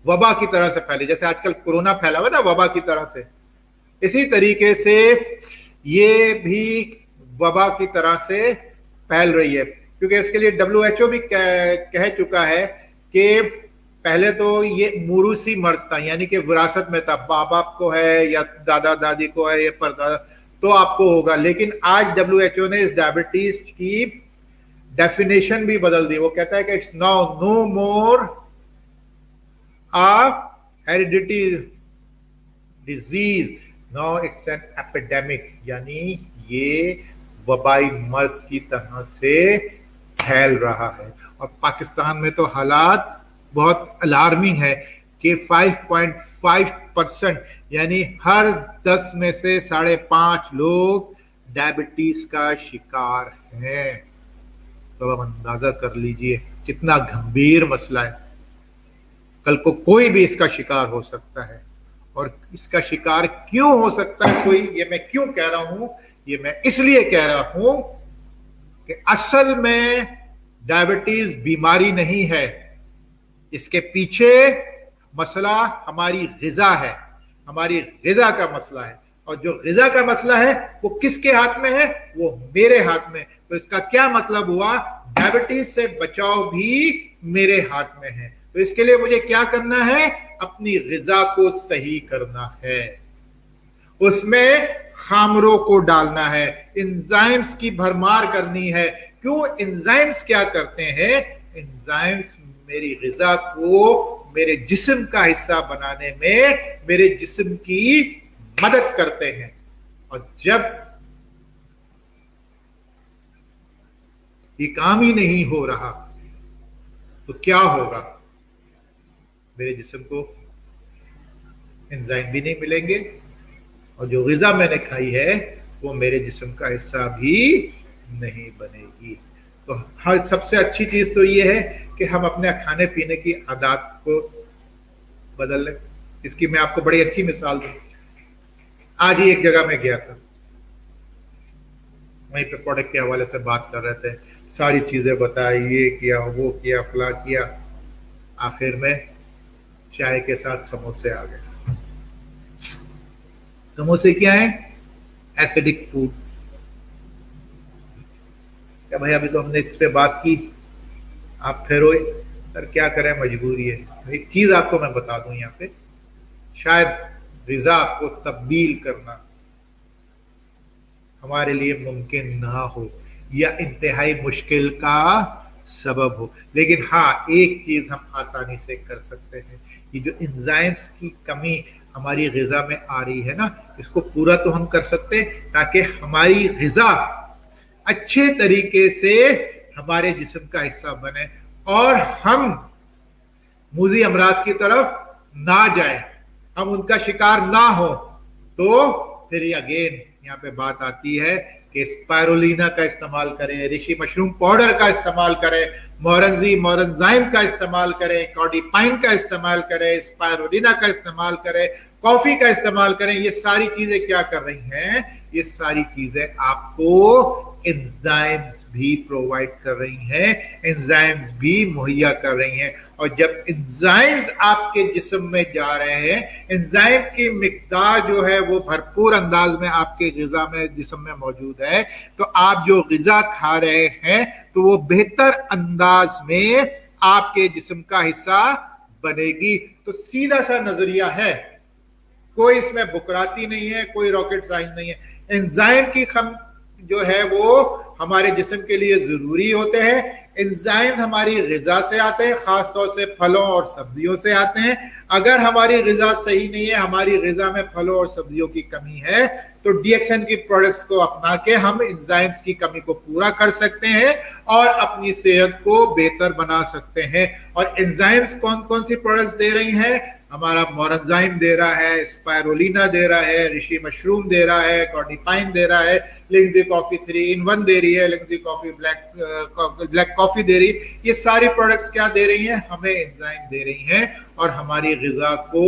وبا کی طرح سے پھیلے, جیسے آج کل کورونا پھیلا ہوا نا وبا کی طرح سے, اسی طریقے سے یہ بھی وبا کی طرح سے پھیل رہی ہے. کیونکہ اس کے لیے WHO بھی کہہ چکا ہے کہ پہلے تو یہ موروثی مرض تھا, یعنی کہ وراثت میں تھا, باپ باپ کو ہے یا دادا دادی کو ہے یا پردادا تو آپ کو ہوگا, لیکن آج WHO نے اس ڈائبٹیز کی ڈیفینیشن بھی بدل دی. وہ کہتا ہے کہ it's now no more hereditary disease, now it's an epidemic, یعنی یہ وبائی مرض کی طرح سے پھیل رہا ہے. اور پاکستان میں تو حالات بہت الارمنگ ہے کہ 5.5% یعنی ہر 10 میں سے 5.5 لوگ ڈائبٹیز کا شکار ہیں. تو اب اندازہ کر لیجئے کتنا گھمبیر مسئلہ ہے. کل کو کوئی بھی اس کا شکار ہو سکتا ہے, اور اس کا شکار کیوں ہو سکتا ہے کوئی, یہ میں کیوں کہہ رہا ہوں, یہ میں اس لیے کہہ رہا ہوں کہ اصل میں ڈائبٹیز بیماری نہیں ہے, اس کے پیچھے مسئلہ ہماری غذا ہے, ہماری غذا کا مسئلہ ہے, اور جو غذا کا مسئلہ ہے وہ کس کے ہاتھ میں ہے, وہ میرے ہاتھ میں. تو اس کا کیا مطلب ہوا, ڈائبٹیز سے بچاؤ بھی میرے ہاتھ میں ہے. تو اس کے لیے مجھے کیا کرنا ہے, اپنی غذا کو صحیح کرنا ہے, اس میں خامروں کو ڈالنا ہے, انزائمز کی بھرمار کرنی ہے. کیوں انزائمز کیا کرتے ہیں, انزائمز میری غذا کو میرے جسم کا حصہ بنانے میں میرے جسم کی مدد کرتے ہیں. اور جب یہ کام ہی نہیں ہو رہا تو کیا ہوگا, میرے جسم کو انزائم بھی نہیں ملیں گے, اور جو غذا میں نے کھائی ہے وہ میرے جسم کا حصہ بھی نہیں بنے گی. تو سب سے اچھی چیز تو یہ ہے کہ ہم اپنے کھانے پینے کی عادات کو بدل لیں. اس کی میں آپ کو بڑی اچھی مثال دوں. आज ही एक जगह में गया था, वहीं पे प्रोडक्ट के हवाले से बात कर रहे थे, सारी चीजें बताई, ये किया वो किया फला किया, आखिर में चाय के साथ समोसे आ गए। समोसे क्या है? Acidic food. क्या भाई अभी तो हमने इस पे बात की, आप फिर रोए, सर क्या करें मजबूरी है। एक चीज आपको मैं बता दूं यहाँ पे, शायद रिजा को तब्दील करना हमारे लिए मुमकिन ना हो या इंतहाई मुश्किल का सबब हो, लेकिन हाँ एक चीज हम आसानी से कर सकते हैं, ये जो एंजाइम्स की कमी हमारी ग़िज़ा में आ रही है ना, इसको पूरा तो हम कर सकते हैं ताकि हमारी ग़िज़ा अच्छे तरीके से हमारे जिस्म का हिस्सा बने और हम मूजी अमराज की तरफ ना जाए, हम उनका शिकार ना हो। तो फिर अगेन यहाँ पे बात आती है कि स्पायरुलिना का इस्तेमाल करें, ऋषि मशरूम पाउडर का इस्तेमाल करें, मोरनजाइम का इस्तेमाल करें, कॉर्डिपाइन का इस्तेमाल करें, स्पायरुलिना का इस्तेमाल करें, कॉफी का इस्तेमाल करें। ये सारी चीजें क्या कर रही हैं? ये सारी चीजें आपको एंजाइम्स भी प्रोवाइड कर रही हैं, एंजाइम्स भी मुहैया कर रही हैं। और जब एंजाइम्स आपके जिस्म में जा रहे हैं, एंजाइम की मिकदार जो है वो भरपूर अंदाज में आपके ग़िज़ा में जिस्म में मौजूद है, तो आप जो ग़िज़ा खा रहे हैं तो वो बेहतर अंदाज में आपके जिस्म का हिस्सा बनेगी। तो सीधा सा नजरिया है, कोई इसमें बुकराती नहीं है, कोई रॉकेट साइंस नहीं है। एंजाइम की कम जो है वो हमारे जिस्म के लिए जरूरी होते हैं। एंजाइम हमारी ग़िज़ा से आते हैं, खास तौर से फलों और सब्जियों से आते हैं। अगर हमारी ग़िज़ा सही नहीं है, हमारी ग़िज़ा में फलों और सब्जियों की कमी है, तो डीएक्सएन की प्रोडक्ट्स को अपना के हम एंजाइम्स की कमी को पूरा कर सकते हैं और अपनी सेहत को बेहतर बना सकते हैं। और एंजाइम्स कौन कौन सी प्रोडक्ट्स दे रही हैं? हमारा मोरनजाइम दे रहा है, स्पायरुलिना दे रहा है, ऋषि मशरूम दे रहा है, कॉर्डिपाइन दे रहा है, लिंगजी कॉफी 3 in 1 दे रही है, लिंगजी कॉफी ब्लैक कॉफी दे रही है। ये सारी प्रोडक्ट्स क्या दे रही हैं? हमें एंजाइम दे रही हैं और हमारी ग़िज़ा को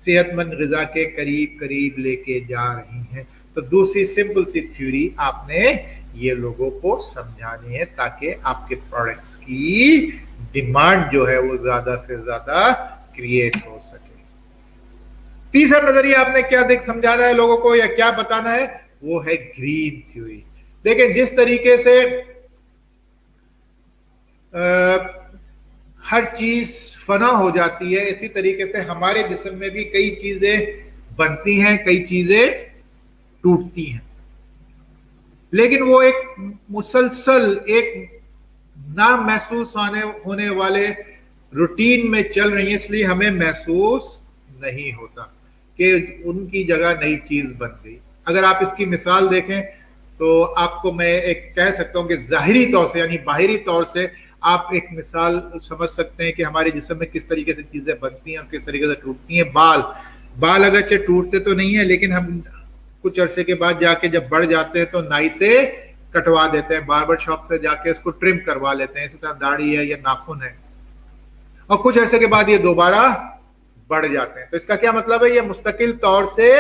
सेहतमंद ग़िज़ा के करीब करीब लेके जा रही हैं। तो दूसरी सिंपल सी थ्योरी आपने ये लोगों को समझानी है ताकि आपके प्रोडक्ट्स की डिमांड जो है वो ज्यादा से ज्यादा क्रिएट हो सके। तीसरा नजरिया आपने क्या समझाना है लोगों को या क्या बताना है? वो है ग्रीन थ्योरी। लेकिन जिस तरीके से हर चीज फना हो जाती है, इसी तरीके से हमारे जिस्म में भी कई चीजें बनती हैं, कई चीजें टूटती हैं, लेकिन वो एक मुसलसल एक ना महसूस होने वाले रूटीन में चल रही है, इसलिए हमें महसूस नहीं होता कि उनकी जगह नई चीज बन गई। अगर आप इसकी मिसाल देखें तो आपको मैं एक कह सकता हूं कि जाहिरी तौर से यानी बाहरी तौर से आप एक मिसाल समझ सकते हैं कि हमारे जिस्म में किस तरीके से चीजें बनती हैं और किस तरीके से टूटती हैं। बाल अगरचे टूटते तो नहीं है, लेकिन हम कुछ अरसे के बाद जाके जब बढ़ जाते हैं तो नाई से कटवा देते हैं, बार्बर शॉप से जाके इसको ट्रिम करवा लेते हैं। इसी तरह दाढ़ी है या नाखून है, और कुछ अरसे के बाद ये दोबारा बढ़ जाते हैं। तो इसका क्या मतलब है? ये मुस्तकिल तौर से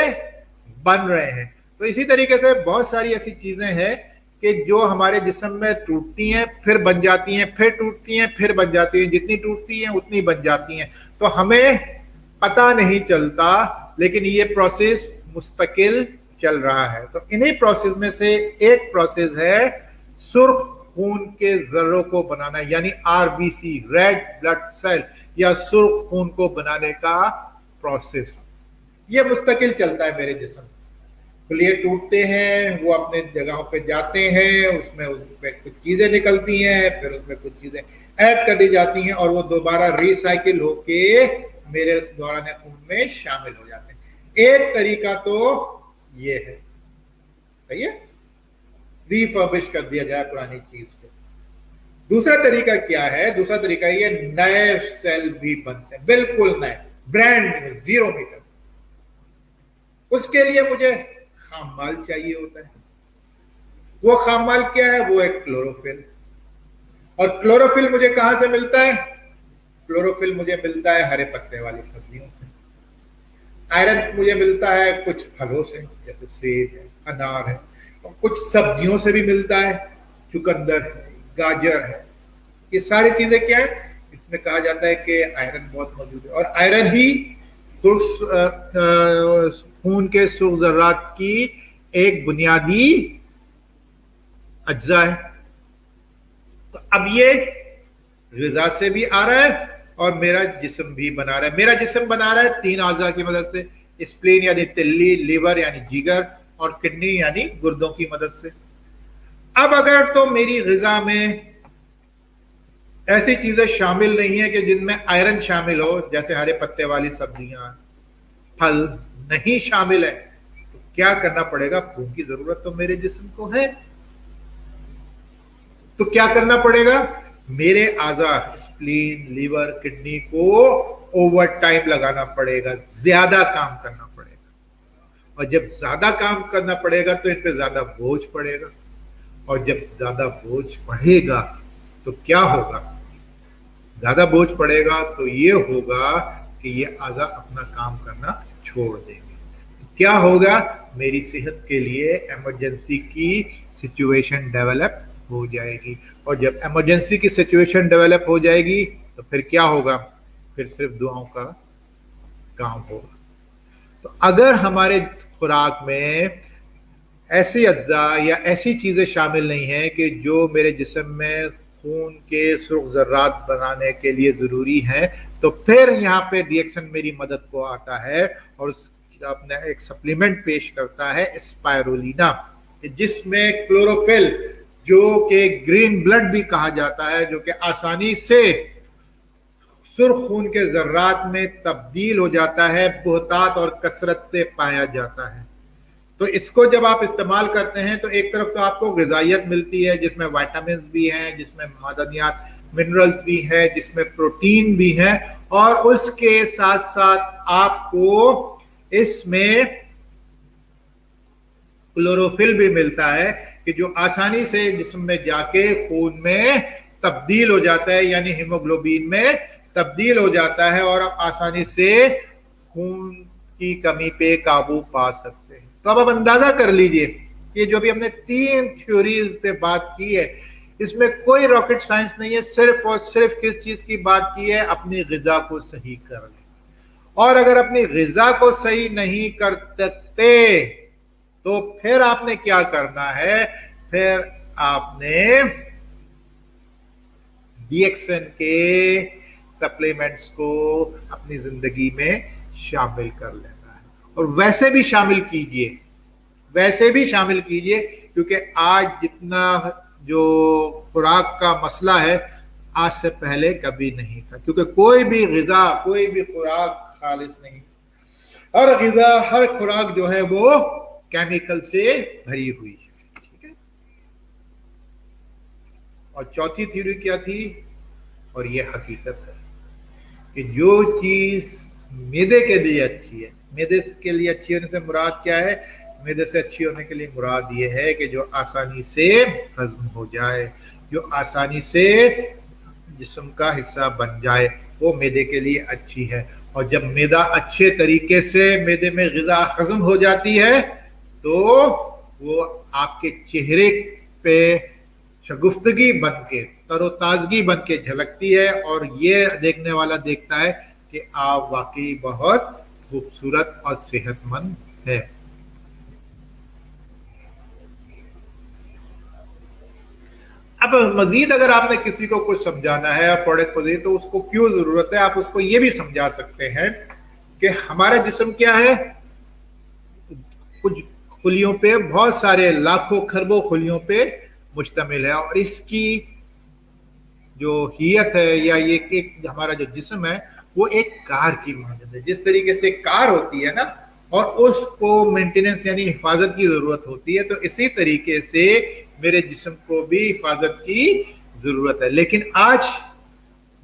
बन रहे हैं। तो इसी तरीके से बहुत सारी ऐसी चीजें हैं कि जो हमारे जिस्म में टूटती हैं, फिर बन जाती हैं, फिर टूटती हैं, फिर बन जाती हैं। जितनी टूटती हैं उतनी बन जाती हैं, तो हमें पता नहीं चलता, लेकिन ये प्रोसेस मुस्तकिल चल रहा है। तो इन्हीं प्रोसेस में से एक प्रोसेस है सुर्ख खून के जर्रों को बनाना, यानी आरबीसी, रेड ब्लड सेल, या सुर्ख खून को बनाने का प्रोसेस। ये मुस्तकिल चलता है मेरे जिस्म। खुलिए टूटते हैं, वो अपने जगहों पे जाते हैं, उसमें कुछ चीजें निकलती हैं, फिर उसमें कुछ चीजें ऐड कर दी जाती हैं और वो दोबारा रिसाइकिल होके मेरे दौरान खून में शामिल हो जाते हैं। एक तरीका तो ये है, सही है, रिफर्बिश कर दिया जाए पुरानी चीज को। दूसरा तरीका क्या है? दूसरा तरीका ये नए सेल भी बनते हैं, बिल्कुल नए, ब्रांड न्यू, 0 मीटर। उसके लिए मुझे खाम माल चाहिए होता है। वो खाम माल क्या है? वो है क्लोरोफिल। और क्लोरोफिल मुझे कहां से मिलता है? क्लोरोफिल मुझे मिलता है हरे पत्ते वाली सब्जियों से। आयरन मुझे मिलता है कुछ फलों से, जैसे सेब है, अनार है, और कुछ सब्जियों से भी मिलता है, चुकंदर है, गाजर है। ये सारी चीजें क्या है, इसमें कहा जाता है कि आयरन बहुत मौजूद है। और आयरन ही खून के सुर्ख ज़र्रात की एक बुनियादी अज्जा है। तो अब ये ग़िज़ा से भी आ रहा है और मेरा जिस्म भी बना रहा है। मेरा जिस्म बना रहा है 3 अज़ा की मदद से, स्प्लीन यानी तिल्ली, लीवर यानी जिगर, और किडनी यानी गुर्दों की मदद से। अब अगर तो मेरी ग़िज़ा में ऐसी चीजें शामिल नहीं है कि जिनमें आयरन शामिल हो, जैसे हरे पत्ते वाली सब्जियां, फल नहीं शामिल है, तो क्या करना पड़ेगा? खून की जरूरत तो मेरे जिस्म को है, तो क्या करना पड़ेगा? मेरे आज़ा स्प्लीन, लीवर, किडनी को ओवर टाइम लगाना पड़ेगा, ज्यादा काम करना पड़ेगा। और जब ज्यादा काम करना पड़ेगा तो इन पे ज्यादा बोझ पड़ेगा, और जब ज्यादा बोझ पड़ेगा तो क्या होगा? ज्यादा बोझ पड़ेगा तो ये होगा कि ये आज़ा अपना काम करना छोड़ देंगे। तो क्या होगा? मेरी सेहत के लिए इमरजेंसी की सिचुएशन डेवलप हो जाएगी। और जब इमरजेंसी की सिचुएशन डेवलप हो जाएगी तो फिर क्या होगा? फिर सिर्फ दुआओं का काम होगा। तो अगर हमारे खुराक में ऐसी अज्जा या ऐसी चीजें शामिल नहीं है कि जो मेरे जिस्म में खून के सुर्ख ज़र्रात बनाने के लिए जरूरी है, तो फिर यहाँ पे रिएक्शन मेरी मदद को आता है और अपना एक सप्लीमेंट पेश करता है, स्पायरुलिना, जिसमें क्लोरोफिल, जो कि ग्रीन ब्लड भी कहा जाता है, जो कि आसानी से सुर्ख खून के ज़र्रात में तब्दील हो जाता है, बहुतात और कसरत से पाया जाता है। तो इसको जब आप इस्तेमाल करते हैं तो एक तरफ तो आपको ग़िज़ाइयत मिलती है, जिसमें विटामिन्स भी हैं, जिसमें मादनियात मिनरल्स भी हैं, जिसमें प्रोटीन भी है, और उसके साथ साथ आपको इसमें क्लोरोफिल भी मिलता है कि जो आसानी से जिस्म में जाके खून में तब्दील हो जाता है, यानी हीमोग्लोबिन में तब्दील हो जाता है, और आप आसानी से खून की कमी पे काबू पा सकते हैं। तो अब आप अंदाजा कर लीजिए कि जो भी हमने 3 थ्योरीज पे बात की है, इसमें कोई रॉकेट साइंस नहीं है, सिर्फ और सिर्फ किस चीज की बात की है? अपनी ग़िज़ा को सही कर लें। और अगर अपनी ग़िज़ा को सही नहीं कर सकते तो फिर आपने क्या करना है? फिर आपने DXN के सप्लीमेंट्स को अपनी जिंदगी में शामिल कर लेना है। और वैसे भी शामिल कीजिए, वैसे भी शामिल कीजिए, क्योंकि आज जितना जो खुराक का मसला है, आज से पहले कभी नहीं था, क्योंकि कोई भी ग़िज़ा, कोई भी खुराक खालिस नहीं। हर ग़िज़ा, हर खुराक जो है वो केमिकल से भरी हुई है, ठीक है। और चौथी थ्योरी क्या थी? और ये हकीकत है कि जो चीज मैदे के लिए अच्छी है, मैदे के लिए अच्छी होने से मुराद क्या है? मैदे से अच्छी होने के लिए मुराद ये है कि जो आसानी से हजम हो जाए, जो आसानी से जिस्म का हिस्सा बन जाए, वो मैदे के लिए अच्छी है। और जब मैदा अच्छे तरीके से मैदे में ग़िज़ा हजम हो जाती है तो वो आपके चेहरे पे शगुफ्तगी बन के, तरोताजगी बन के झलकती है, और ये देखने वाला देखता है कि आप वाकई बहुत खूबसूरत और सेहतमंद है। अब मजीद अगर आपने किसी को कुछ समझाना है प्रोडक्ट को दे, तो उसको क्यों जरूरत है, आप उसको ये भी समझा सकते हैं कि हमारा जिस्म क्या है? कुछ खुलियों पे, बहुत सारे लाखों खरबों खुलियों पे मुश्तमिल है, और इसकी जो हियत है, या ये एक हमारा जो जिस्म है, वो एक कार की मानद है। जिस तरीके से कार होती है ना, और उसको मेंटेनेंस यानी हिफाजत की जरूरत होती है, तो इसी तरीके से मेरे जिस्म को भी हिफाजत की जरूरत है। लेकिन आज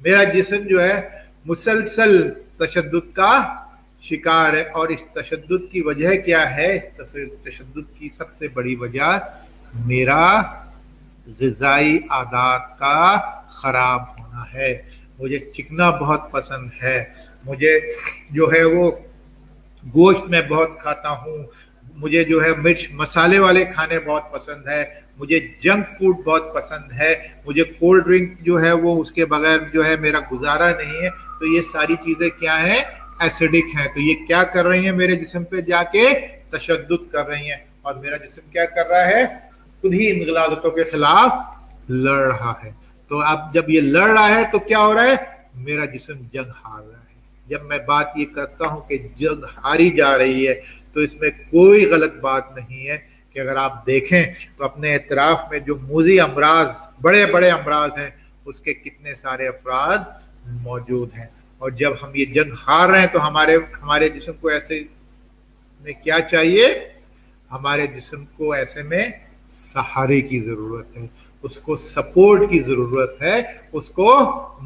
मेरा जिस्म जो है मुसलसल तशद्दुद का शिकार है, और इस तशद्दुद की वजह क्या है? इस तशद्दुद की सबसे बड़ी वजह मेरा ग़िज़ाई आदात का खराब होना है। मुझे चिकना बहुत पसंद है, मुझे जो है वो गोश्त मैं बहुत खाता हूँ, मुझे जो है मिर्च मसाले वाले खाने बहुत पसंद है, मुझे जंक फूड बहुत पसंद है, मुझे कोल्ड ड्रिंक जो है वो उसके बगैर जो है मेरा गुजारा नहीं है। तो ये सारी चीजें क्या है, एसिडिक हैं। तो ये क्या कर रही हैं, मेरे जिस्म पे जाके तशद्दुद कर रही हैं, और मेरा जिस्म क्या कर रहा है, खुद ही इन गलाजतों के खिलाफ लड़ रहा है। तो अब जब ये लड़ रहा है तो क्या हो रहा है, मेरा जिस्म जंग हार रहा है। जब मैं बात ये करता हूं कि जंग हारी जा रही है, तो इसमें कोई गलत बात नहीं है कि अगर आप देखें तो अपने इतराफ में जो मूजी अमराज, बड़े बड़े अमराज हैं, उसके कितने सारे अफराद मौजूद हैं। और जब हम ये जंग हार रहे हैं तो हमारे हमारे जिस्म को ऐसे में क्या चाहिए, हमारे जिस्म को ऐसे में सहारे की जरूरत है, उसको सपोर्ट की जरूरत है, उसको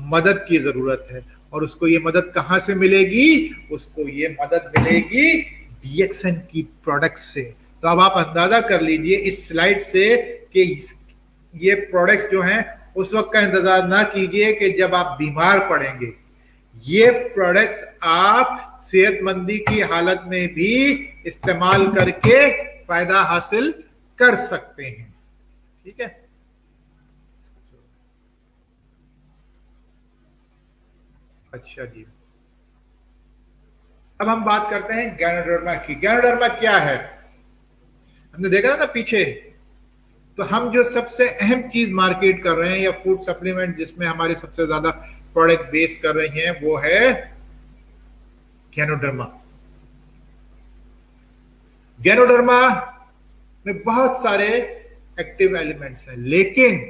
मदद की जरूरत है। और उसको ये मदद कहां से मिलेगी, उसको ये मदद मिलेगी डीएक्सएन की प्रोडक्ट से। तो अब आप अंदाजा कर लीजिए इस स्लाइड से कि ये प्रोडक्ट्स जो हैं उस वक्त का इंतजार ना कीजिए कि जब आप बीमार पड़ेंगे। ये प्रोडक्ट्स आप सेहतमंदी की हालत में भी इस्तेमाल करके फायदा हासिल कर सकते हैं। ठीक है, अच्छा जी, अब हम बात करते हैं गैनोडर्मा की। गैनोडर्मा क्या है, हमने देखा था ना पीछे। तो हम जो सबसे अहम चीज मार्केट कर रहे हैं या फूड सप्लीमेंट जिसमें हमारे सबसे ज्यादा प्रोडक्ट बेस कर रही हैं, वो है गैनोडर्मा। गैनोडर्मा में बहुत सारे एक्टिव एलिमेंट्स हैं, लेकिन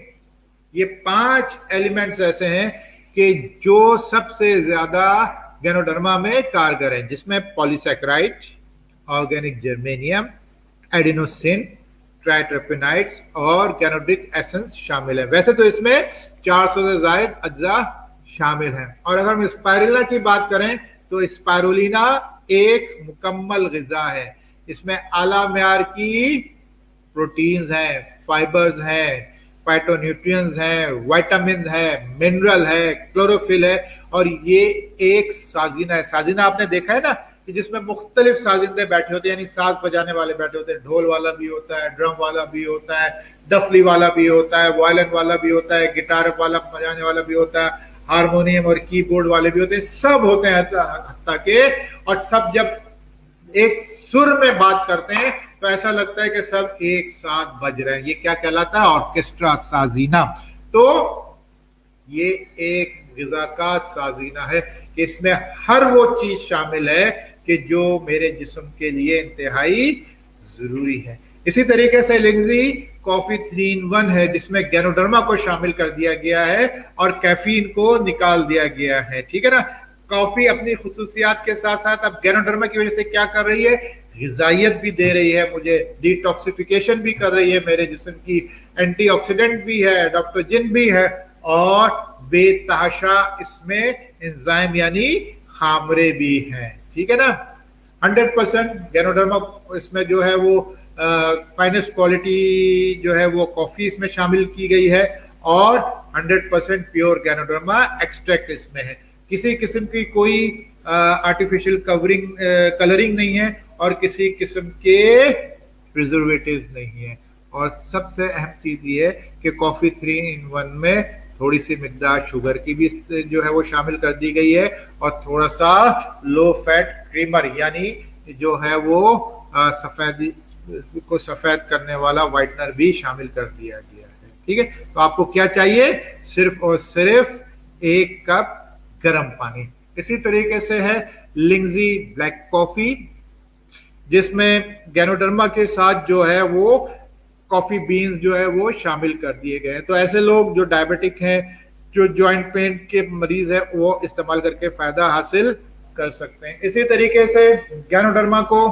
ये 5 एलिमेंट्स ऐसे हैं कि जो सबसे ज्यादा गैनोडर्मा में कारगर हैं, जिसमें पॉलीसैकेराइड, ऑर्गेनिक जर्मेनियम, एडिनोसिन, ट्राइट्रोपिनाइड्स और गैनोडिक एसेंस शामिल है। वैसे तो इसमें 400 से ज्यादा अज्जा शामिल हैं। और अगर हम स्पाइरुलिना की बात करें तो स्पाइरुलिना एक मुकम्मल गिजा है। इसमें आला म्यार की प्रोटीन्स हैं, फाइबर्स हैं, फाइटोन्यूट्रिएंट्स हैं, विटामिन है, मिनरल है, क्लोरोफिल है, और ये एक साजिना है। साजिना आपने देखा है ना कि जिसमें मुख्तलिफ साजिंदे बैठे होते हैं, यानी साज बजाने वाले बैठे होते हैं। ढोल वाला भी होता है, ड्रम वाला भी होता है, दफली वाला भी होता है, वायलिन वाला भी होता है, गिटार वाला बजाने वाला भी होता है, हारमोनियम और कीबोर्ड वाले भी होते हैं, सब होते हैं हत्ता के। और सब जब एक सुर में बात करते हैं तो ऐसा लगता है कि सब एक साथ बज रहे हैं। ये क्या कहलाता है, ऑर्केस्ट्रा साजीना। तो ये एक गिजा का साजीना है कि इसमें हर वो चीज शामिल है कि जो मेरे जिस्म के लिए इंतहाई जरूरी है। इसी तरीके से लिंगजी कॉफी 3 in 1 है, जिसमें गैनोडर्मा को शामिल कर दिया गया है और कैफीन को निकाल दिया गया है। ठीक है ना, कॉफी अपनी खुसूसियात के साथ साथ अब गैनोडर्मा की वजह से क्या कर रही है, ग़िज़ाइयत भी दे रही है, मुझे डिटॉक्सिफिकेशन भी कर रही है मेरे जिस्म की, एंटीऑक्सीडेंट भी है, एडाप्टोजिन भी है, और बेतहाशा इसमें एंजाइम यानी खामरे भी हैं। ठीक है ना, 100% गैनोडर्मा इसमें जो है वो फाइनेस्ट क्वालिटी जो है वो कॉफी इसमें शामिल की गई है, और 100% प्योर गैनोडर्मा एक्सट्रैक्ट इसमें है। किसी किस्म की कोई आर्टिफिशियल कलरिंग नहीं है और किसी किस्म के प्रिजर्वेटिव्स नहीं है। और सबसे अहम चीज ये है कि कॉफी 3 in 1 में थोड़ी सी मिकदार शुगर की भी जो है वो शामिल कर दी गई है, और थोड़ा सा लो फैट क्रीमर यानी जो है वो सफेद को सफेद करने वाला व्हाइटनर भी शामिल कर दिया गया है। ठीक है, तो आपको क्या चाहिए, सिर्फ और सिर्फ 1 कप गर्म पानी। इसी तरीके से है लिंगजी ब्लैक कॉफी, जिसमें गैनोडर्मा के साथ जो है वो कॉफी बीन्स जो है वो शामिल कर दिए गए हैं। तो ऐसे लोग जो डायबिटिक हैं, जो जॉइंट पेन के मरीज हैं, वो इस्तेमाल करके फायदा हासिल कर सकते हैं। इसी तरीके से गैनोडर्मा को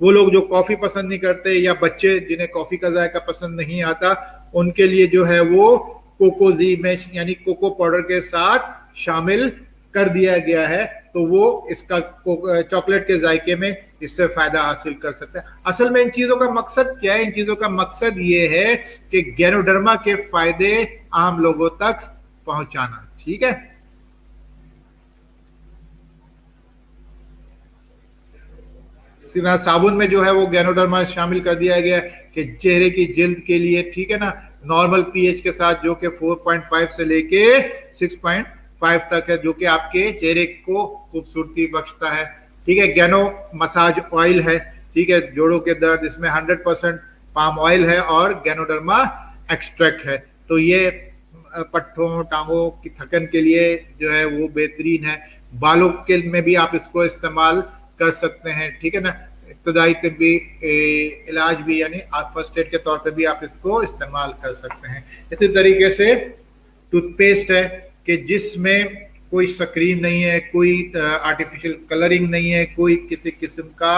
वो लोग जो कॉफी पसंद नहीं करते या बच्चे जिन्हें कॉफी का जायका पसंद नहीं आता, उनके लिए जो है वो कोकोजी में यानी कोको पाउडर के साथ शामिल कर दिया गया है, तो वो इसका चॉकलेट के जायके में इससे फायदा हासिल कर सकते हैं। असल में इन चीजों का मकसद क्या है, इन चीजों का मकसद ये है कि गैनोडर्मा के फायदे आम लोगों तक पहुंचाना। ठीक है, सीधा साबुन में जो है वो गैनोडर्मा शामिल कर दिया गया कि चेहरे की जिल्द के लिए, ठीक है ना, नॉर्मल पीएच के साथ जो कि 4.5 से लेके 6.5 तक है, जो कि आपके चेहरे को खूबसूरती बख्शता है। ठीक है, गैनो मसाज ऑयल है, ठीक है, जोड़ों के दर्द, इसमें 100% पाम ऑयल है और गैनोडर्मा एक्सट्रैक्ट है। तो ये पट्टों टांगों की थकन के लिए जो है वो बेहतरीन है। बालों के में भी आप इसको इस्तेमाल कर सकते हैं, ठीक है ना, इब्तदाई तिब्बी इलाज भी, यानी आप फर्स्ट एड के तौर पे भी आप इसको इस्तेमाल कर सकते हैं। इसी तरीके से टूथपेस्ट है कि जिसमें कोई स्क्रीन नहीं है, कोई आर्टिफिशियल कलरिंग नहीं है, कोई किसी किस्म का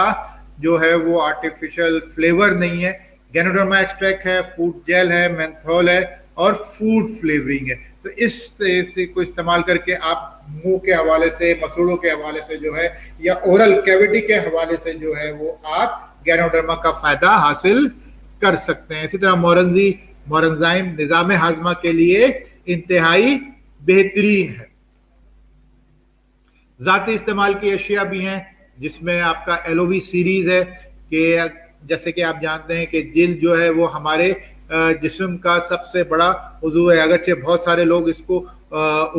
जो है वो आर्टिफिशियल फ्लेवर नहीं है। गैनोडर्मा एक्सट्रैक्ट है, फूड जेल है, मेंथोल है और फूड फ्लेवरिंग है। तो इस तरह से को इस्तेमाल करके आप मुंह के हवाले से, मसूड़ों के हवाले से जो है, या ओरल कैविटी के हवाले से जो है वो आप गैनोडर्मा का फायदा हासिल कर सकते हैं। इसी तरह मोरंजाइम निजाम हाजमा के लिए इंतहाई बेहतरीन है। जाती इस्तेमाल की अशिया भी हैं, जिसमें आपका एलोवी सीरीज है कि जैसे कि आप जानते हैं कि जिल्द जो है वो हमारे जिस्म का सबसे बड़ा उज़ू है। अगरचे बहुत सारे लोग इसको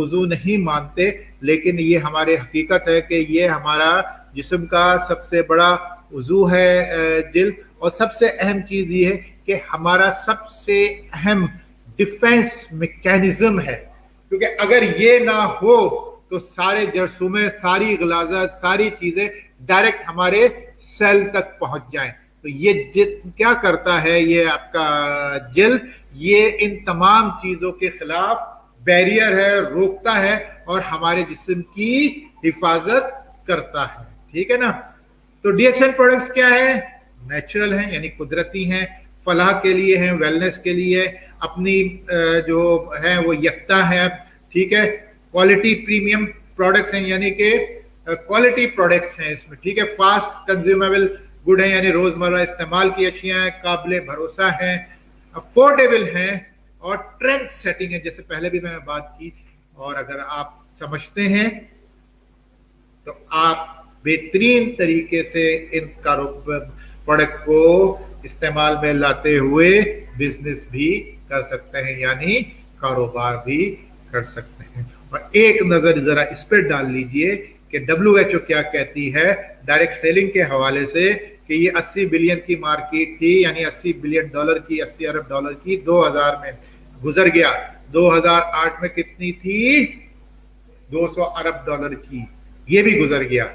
उज़ू नहीं मानते, लेकिन ये हमारे हकीकत है कि ये हमारा जिस्म का सबसे बड़ा उज़ू है जिल्द। और सबसे अहम चीज़ ये है कि हमारा सबसे अहम डिफेंस मैकेनिज्म है, क्योंकि अगर ये ना हो तो सारे जरसूमे, सारी गलाजत, सारी चीजें डायरेक्ट हमारे सेल तक पहुंच जाएं। तो ये क्या करता है, ये आपका जिल्द, ये इन तमाम चीजों के खिलाफ बैरियर है, रोकता है और हमारे जिस्म की हिफाजत करता है। ठीक है ना। तो डीएक्सएन प्रोडक्ट्स क्या है? नेचुरल हैं, यानी कुदरती हैं, फलाह के लिए हैं, वेलनेस के लिए, अपनी जो है वो यकता है। ठीक है, क्वालिटी प्रीमियम प्रोडक्ट्स हैं, यानी कि क्वालिटी प्रोडक्ट्स हैं इसमें। ठीक है, फास्ट कंज्यूमेबल गुड है, यानी रोजमर्रा इस्तेमाल की अशियां हैं, काबिल भरोसा हैं, अफोर्डेबल हैं और ट्रेंड सेटिंग है, जैसे पहले भी मैंने बात की। और अगर आप समझते हैं तो आप बेहतरीन तरीके से इन प्रोडक्ट को इस्तेमाल में लाते हुए बिजनेस भी कर सकते हैं, यानी कारोबार भी कर सकते हैं। और एक नजर जरा इस पर डाल लीजिए कि WHO क्या कहती है डायरेक्ट सेलिंग के हवाले से, कि ये 80 बिलियन की मार्केट थी, यानी 80 बिलियन डॉलर की, 80 अरब डॉलर की 2000 में गुजर गया। 2008 में कितनी थी? 200 अरब डॉलर की, ये भी गुजर गया।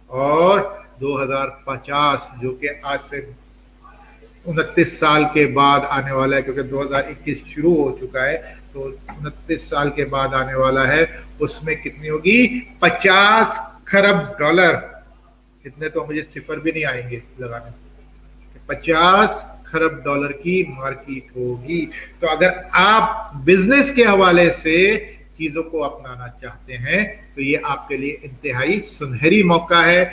और 2050 जो कि आज से 29 साल के बाद आने वाला है, क्योंकि 2021 शुरू हो चुका है, तो 29 साल के बाद आने वाला है, उसमें कितनी होगी? 50 खरब डॉलर। कितने तो मुझे सिफर भी नहीं आएंगे लगाने। 50 खरब डॉलर की मार्केट होगी। तो अगर आप बिजनेस के हवाले से चीजों को अपनाना चाहते हैं तो ये आपके लिए इंतहाई सुनहरी मौका है।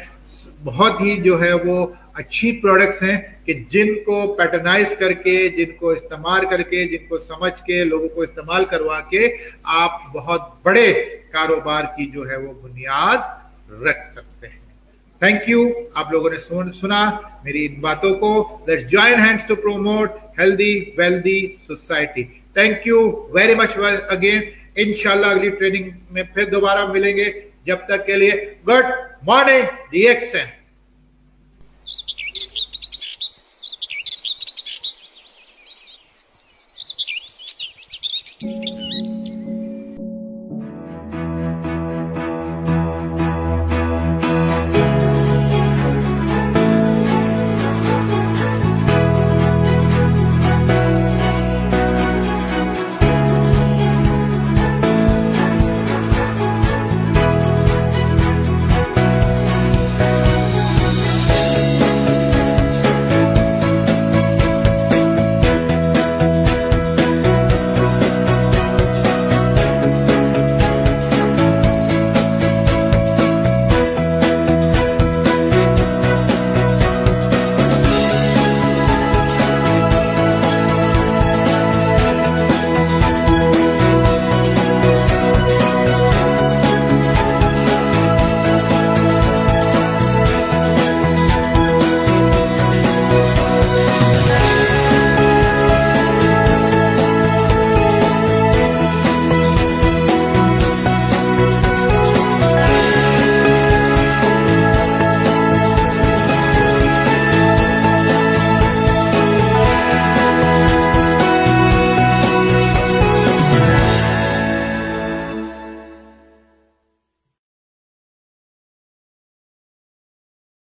बहुत ही जो है वो अच्छी प्रोडक्ट्स हैं कि जिनको पैटर्नाइज करके, जिनको इस्तेमाल करके, जिनको समझ के, लोगों को इस्तेमाल करवा के आप बहुत बड़े कारोबार की जो है वो बुनियाद रख सकते हैं। थैंक यू, आप लोगों ने सुना मेरी इन बातों को। Let's join hands to promote healthy wealthy society. Thank you very much again. इंशाल्लाह अगली ट्रेनिंग में फिर दोबारा मिलेंगे। जब तक के लिए गुड मॉर्निंग डीएक्सएन।